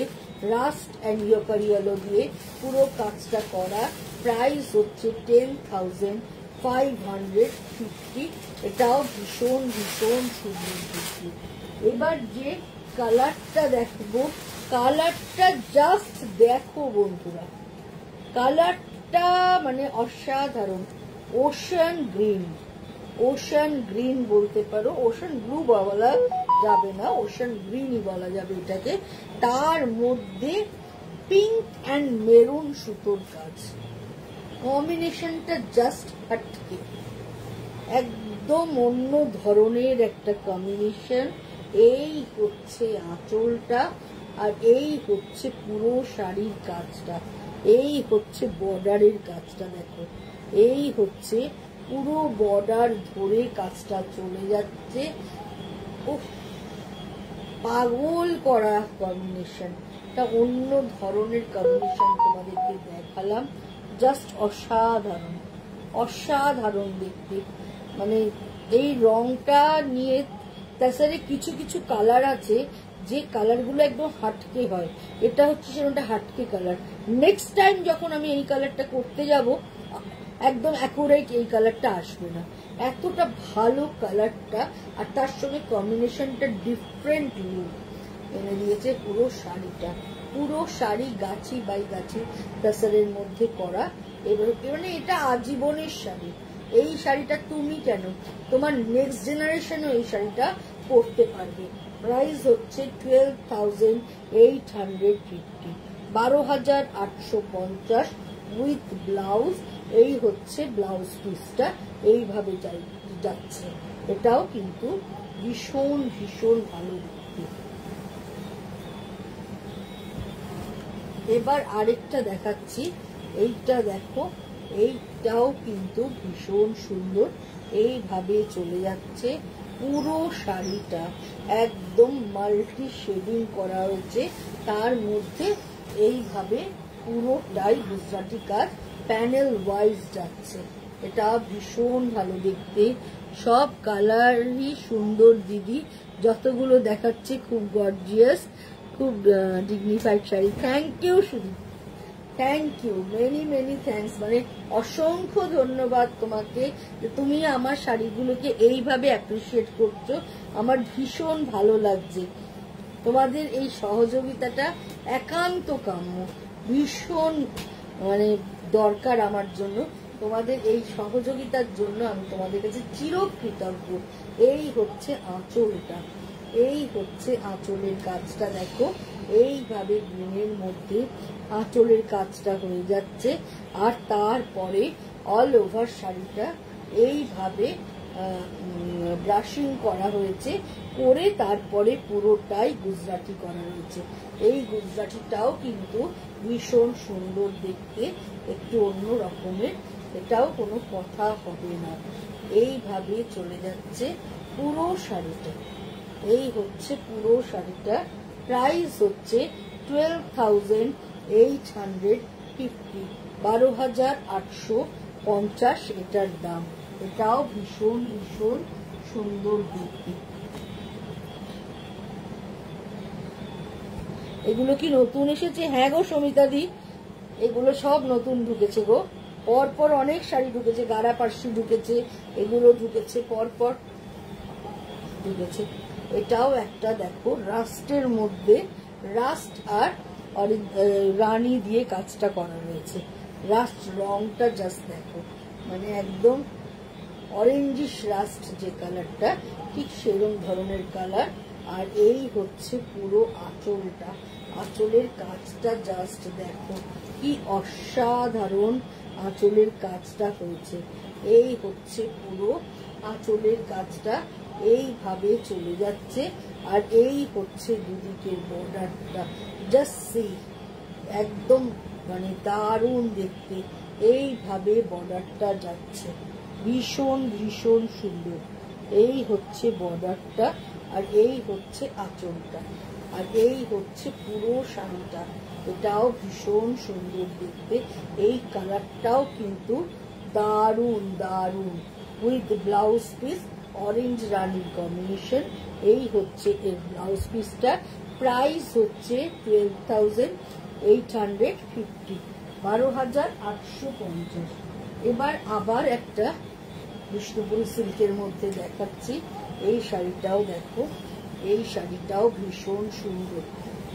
রাস্ট অ্যান্ড ইয়োকারিয়ালো দিয়ে পুরো কাজটা করা। প্রাইস হচ্ছে 10,550। এটাও ভীষণ ভীষণ সুন্দর দেখতে। এবার যে কালারটা দেখবো, কালারটা জাস্ট দেখো বন্ধুরা, কালারটা মানে অসাধারণ। ওশান গ্রিন বলতে পারো, ওশান ব্লু বলা যাবে না, ওশান গ্রিনই বলা যাবে এটাকে। তার মধ্যে পিঙ্ক অ্যান্ড মেরুন সুতোর কাজ, কম্বিনেশনটা জাস্ট হাটকে, একদম অন্য ধরনের একটা কম্বিনেশন। এই হচ্ছে আঁচলটা, আর এই হচ্ছে পুরো শাড়ির কাজটা, এই হচ্ছে বর্ডারের কাজটা দেখো, এই হচ্ছে পুরো বর্ডার ধরে কাজটা চলে যাচ্ছে। পাগল করা কম্বিনেশন, এটা অন্য ধরনের কম্বিনেশন তোমাদেরকে দেখালাম। জাস্ট অসাধারণ দেখতে। মানে এই রংটা নিয়ে তাছাড়া কিছু কিছু কালার আছে যে কালারগুলো একদম হাটকে হয়, এটা হচ্ছে সেটা হাটকে কালার। নেক্সট টাইম যখন আমি এই কালারটা করতে যাব একদম অ্যাকুরেট এই কালারটা আসবে না, এতটা ভালো কালারটা। আর তার সঙ্গে কম্বিনেশনটা ডিফারেন্ট লুক এনে দিয়েছে পুরো শাড়িটা। পুরো শাড়ি গাছি বাই গাছি তাসারের মধ্যে করা। এবার মানে এটা আজীবনের শাড়ি। এই শাড়িটা তুমি কেন, তোমার নেক্সট জেনারেশনও এই শাড়িটা পরতে পারবে। প্রাইস হচ্ছে 12,850, 12,850 উইথ ব্লাউজ। এই হচ্ছে ব্লাউজ পিসটা, এইভাবে যাচ্ছে। এটাও কিন্তু ভীষণ ভীষণ ভালো দেখতে। এবার আরেকটা দেখাচ্ছি, এইটা দেখো, এইটাও কিন্তু ভীষণ সুন্দর। এইভাবে চলে যাচ্ছে পুরো শাড়িটা, একদম মাল্টি শেডিং করা হয়েছে, তার মধ্যে এইভাবে পুরোটাই গুজরাটি কাজ প্যানেল ওয়াইজ যাচ্ছে। এটা ভীষণ ভালো দেখতে, সব কালারই সুন্দর দিদি, যতগুলো দেখাচ্ছে খুব গর্জিয়াস, খুব ডিগনিফাইড শাড়ি। থ্যাংক ইউ শুধু, থ্যাংক ইউ, মেনি থ্যাংকস। মানে অসংখ্য ধন্যবাদ তোমাকে যে তুমি আমার শাড়িগুলোকে এইভাবে অ্যাপ্রিসিয়েট করছো। আমার ভীষণ ভালো লাগছে, তোমাদের এই সহযোগিতাটা একান্ত কাম্য, ভীষণ মানে দরকার আমার জন্য। তোমাদের এই সহযোগিতার জন্য আমি তোমাদের কাছে চিরকৃতজ্ঞ। এই হচ্ছে আঁচলটা, এই হচ্ছে আঁচলের কাজটা দেখো, এইভাবে গ্রিনের মধ্যে আঁচলের কাজটা হয়ে যাচ্ছে। আর তারপরে অল ওভার শাড়িটা এইভাবে ব্রাশিং করা হয়েছে, করে তারপরে পুরোটাই গুজরাটি করা হয়েছে। এই গুজরাটিটাও কিন্তু ভীষণ সুন্দর দেখতে, একটু অন্য রকমের, এটাও কোনো কথা হবে না। এইভাবে চলে যাচ্ছে পুরো শাড়িটা। এই হচ্ছে পুরো শাড়িটা। প্রাইস হচ্ছে 12,850, 12,850 এটার দাম। এটাও ভীষণ ভীষণ সুন্দর দেখতে। এগুলো কি নতুন এসেছে? হ্যাঁ গো সমিতা দি, এগুলো সব নতুন ঢুকেছে গো, পরপর অনেক শাড়ি ঢুকেছে, গাড়া পার্সি ঢুকেছে, এগুলো ঢুকেছে, পরপর ঢুকেছে। এটাও একটা দেখো রাস্টের মধ্যে, রাস্ট আর রানী দিয়ে কাজটা করা রয়েছে। রাস্ট রংটা জাস্ট দেখো, মানে একদম অরেঞ্জিশ রাস্ট যে কালারটা, ঠিক সেরকম ধরনের কালার। আর এই হচ্ছে পুরো আঁচলটা, আঁচলের কাজটা জাস্ট দেখো কি অসাধারণ আঁচলের কাজটা হয়েছে। এই হচ্ছে পুরো আঁচলের কাজটা, এইভাবে চলে যাচ্ছে। আর এই হচ্ছে দুদিকের বর্ডারটা, জাস্ট সি, একদম মানে দারুণ দেখতে। এইভাবে বর্ডারটা যাচ্ছে, ভীষণ ভীষণ সুন্দর। এই হচ্ছে বর্ডারটা, আর এই হচ্ছে আঁচলটা, আর এই হচ্ছে পুরো শাড়িটা। এটাও ভীষণ সুন্দর দেখতে। এই কালারটাও কিন্তু দারুণ দারুণ, with blouse piece orange Rani combination. এই হচ্ছে এর ব্লাউজ পিসটা। প্রাইস হচ্ছে 12,850, 12,850। এবার আবার একটা বিষ্ণুপুরি সিল্কের মধ্যে দেখাচ্ছি। এই শাড়িটাও দেখো, এই শাড়িটাও ভীষণ সুন্দর,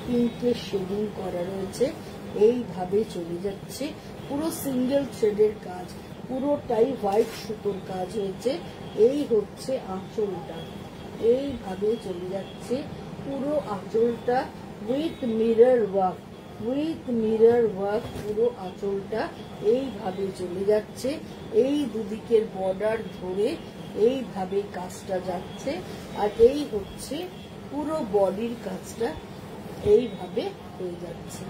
পিঙ্কের শেডিং করা রয়েছে। এইভাবে চলে যাচ্ছে, পুরো সিঙ্গেল থ্রেডের কাজ, পুরোটাই হোয়াইট সুতোর কাজ হয়েছে। এই হচ্ছে আঁচলটা, এইভাবে চলে যাচ্ছে পুরো আঁচলটা, with mirror work, with mirror work পুরো আঁচলটা এইভাবে চলে যাচ্ছে। এই দুদিকের বর্ডার ধরে এইভাবে কাজটা যাচ্ছে। আর এই হচ্ছে পুরো বডির কাজটা, এইভাবে হয়ে যাচ্ছে।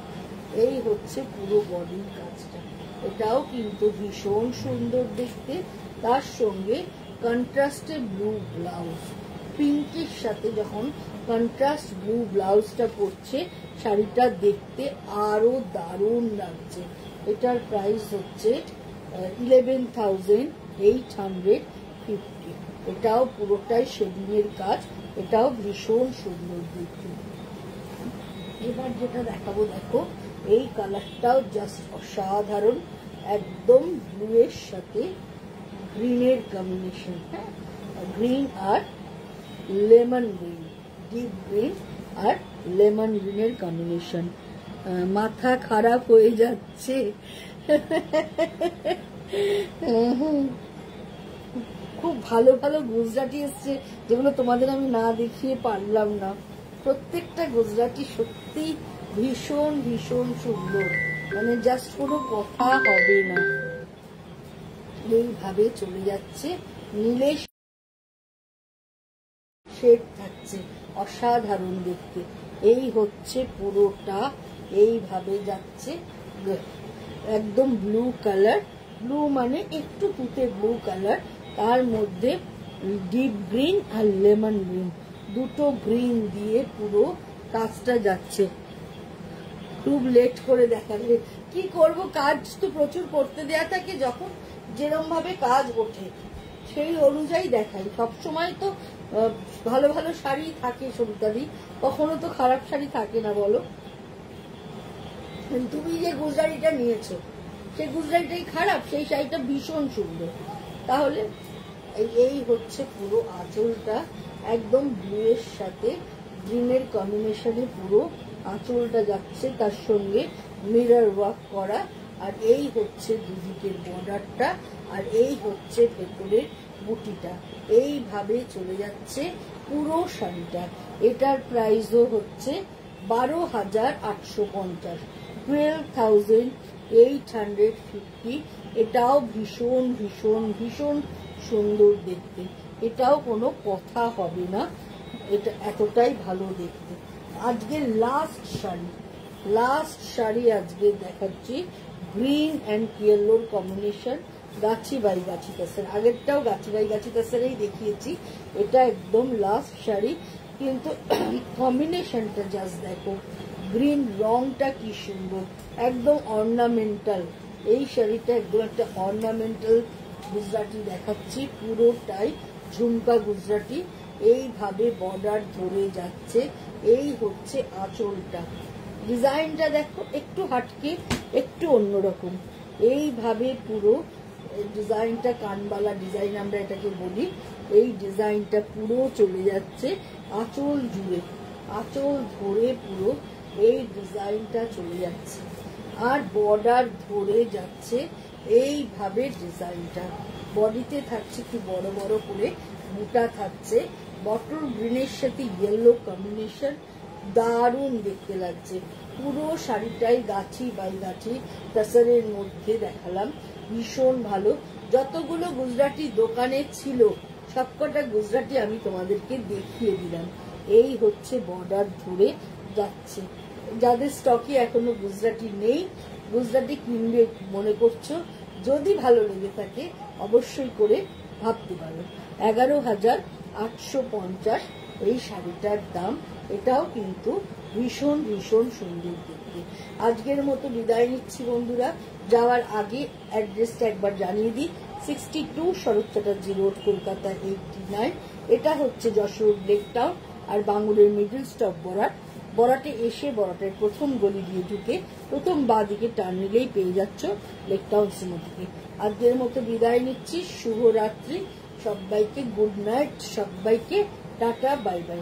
এই হচ্ছে পুরো বডির কাজটা। এটাও কিন্তু ভীষণ সুন্দর দেখতে। তার সঙ্গে কন্ট্রাস্টে ব্লু ব্লাউজ, পিঙ্কের সাথে যখন কন্ট্রাস্ট ব্লু ব্লাউজটা পরছে, শাড়িটা দেখতে আরো দারুণ লাগছে। এটার প্রাইস হচ্ছে 11,850। এটাও পুরোটাই শেডিং এর কাজ, এটাও ভীষণ সুন্দর দেখতে। এবার যেটা দেখাবো দেখো, এই কালারটাও জাস্ট অসাধারণ, একদম ব্লু এর সাথে গ্রিনের কম্বিনেশন। হ্যাঁ, গ্রিন আর লেমন গ্রিন, ডিপ গ্রিন আর লেমন গ্রিনের কম্বিনেশন। মাথা খারাপ হয়ে যাচ্ছে। খুব ভালো ভালো গুজরাটি এসছে, যেগুলো তোমাদের আমি না দেখিয়ে পারলাম না। প্রত্যেকটা গুজরাটি সত্যি ভীষণ ভীষণ সুন্দর, মানে জাস্ট কোনো কথা হবে না। এইভাবে চলে যাচ্ছে, নীলে শেড থাকছে, অসাধারণ দেখতে। এই হচ্ছে পুরোটা, এইভাবে যাচ্ছে, একদম ব্লু কালার, ব্লু মানে একটু তুতে ব্লু কালার, তার মধ্যে ডিপ গ্রিন আর লেমন গ্রিন, দুটো গ্রিন দিয়ে পুরো কাজটা যাচ্ছে। খুব লেট করে দেখালে কি করব, কাজ তো প্রচুর করতে দেয়া থাকে, যখন যেরকম ভাবে কাজ ওঠে সেই অনুযায়ী দেখাই। সবসময় তো ভালো ভালো শাড়ি থাকে সবিতাদি, কখনো তো খারাপ শাড়ি থাকে না বলো। তুমি যে গুজরাটিটা নিয়েছো সেই গুজরাটিটাই খারাপ, সেই শাড়িটা ভীষণ সুন্দর। তাহলে এই হচ্ছে পুরো আঁচলটা, একদম ব্লু এর সাথে গ্রিনের কম্বিনেশনে পুরো আঁচলটা যাচ্ছে, তার সঙ্গে মিরর ওয়ার্ক করা। আর এই হচ্ছে দুদিকের বর্ডারটা, আর এই হচ্ছে ভেতরের বুটিটা। এইভাবে চলে যাচ্ছে পুরো শাড়িটা। এটার প্রাইসও হচ্ছে 12,850, 12,850। এটাও ভীষণ ভীষণ ভীষণ সুন্দর দেখতে, এটাও কোনো কথা হবে না, এটা এতটাই ভালো দেখতে। আজকে লাস্ট শাড়ি আজকে দেখাচ্ছি, green and ইয়েলোর combination, Gachhi by Gachhi Tasher. আগেরটাও Gachhi by গাছি তাসেরই দেখিয়েছি, এটা একদম লাস্ট শাড়ি। কিন্তু কম্বিনেশনটা জাস্ট দেখো, গ্রিন রংটা কি সুন্দর, একদম অর্নামেন্টাল। এই শাড়িটা একদম একটা অর্নামেন্টাল গুজরাটি দেখাচ্ছি, পুরোটাই ঝুমকা গুজরাটি। এইভাবে বর্ডার ধরে যাচ্ছে। এই হচ্ছে আঁচলটা, ডিজাইনটা দেখো একটু হাটকে, একটু অন্যরকম। এইভাবে পুরো ডিজাইনটা, কানবালা ডিজাইন আমরা এটাকে বলি, এই ডিজাইনটা পুরো চলে যাচ্ছে আঁচল জুড়ে, আঁচল ধরে পুরো এই ডিজাইনটা চলে যাচ্ছে, আর বর্ডার ধরে যাচ্ছে এইভাবে ডিজাইনটা। বডিতে থাকছে কি বড় বড় করে বুটা থাকছে, বটল গ্রিনের সাথে ইয়েলো কম্বিনেশন, দারুণ দেখতে লাগছে। পুরো শাড়িটাই গাছি বাই গাছি তাসারের মধ্যে দেখালাম, ভীষণ ভালো। যতগুলো গুজরাটি দোকানে ছিল সবকটা গুজরাটি আমি তোমাদেরকে দেখিয়ে দিলাম। এই হচ্ছে বর্ডার ধরে যাচ্ছে। যাদের স্টকে এখনো গুজরাটি নেই, গুজরাটি কিনবে মনে করছো, যদি ভালো লেগে থাকে অবশ্যই করে ভাবতে পারো। 11,850, এই শাড়িটার দাম। এটাও কিন্তু ভীষণ ভীষণ সুন্দর দেখতে। আজকের মতো বিদায় নিচ্ছি বন্ধুরা। যাওয়ার আগে অ্যাড্রেসটা একবার জানিয়ে দিই। 62 শরৎ চ্যাটার্জি রোড, কলকাতা 89। এটা হচ্ছে যশোর লেক টাউন আর বাঙ্গুরের মিডল স্টপ বরাট। বরাটে এসে বরাটের প্রথম গলি দিয়ে ঢুকে প্রথম বাঁ দিকে টার্ন নিলেই পেয়ে যাচ্ছ লেক টাউন সিনেমাটিকে। আজকের মতো বিদায় নিচ্ছি। শুভরাত্রি সবাইকে, গুড নাইট সবাইকে, টাটা, বাই বাই।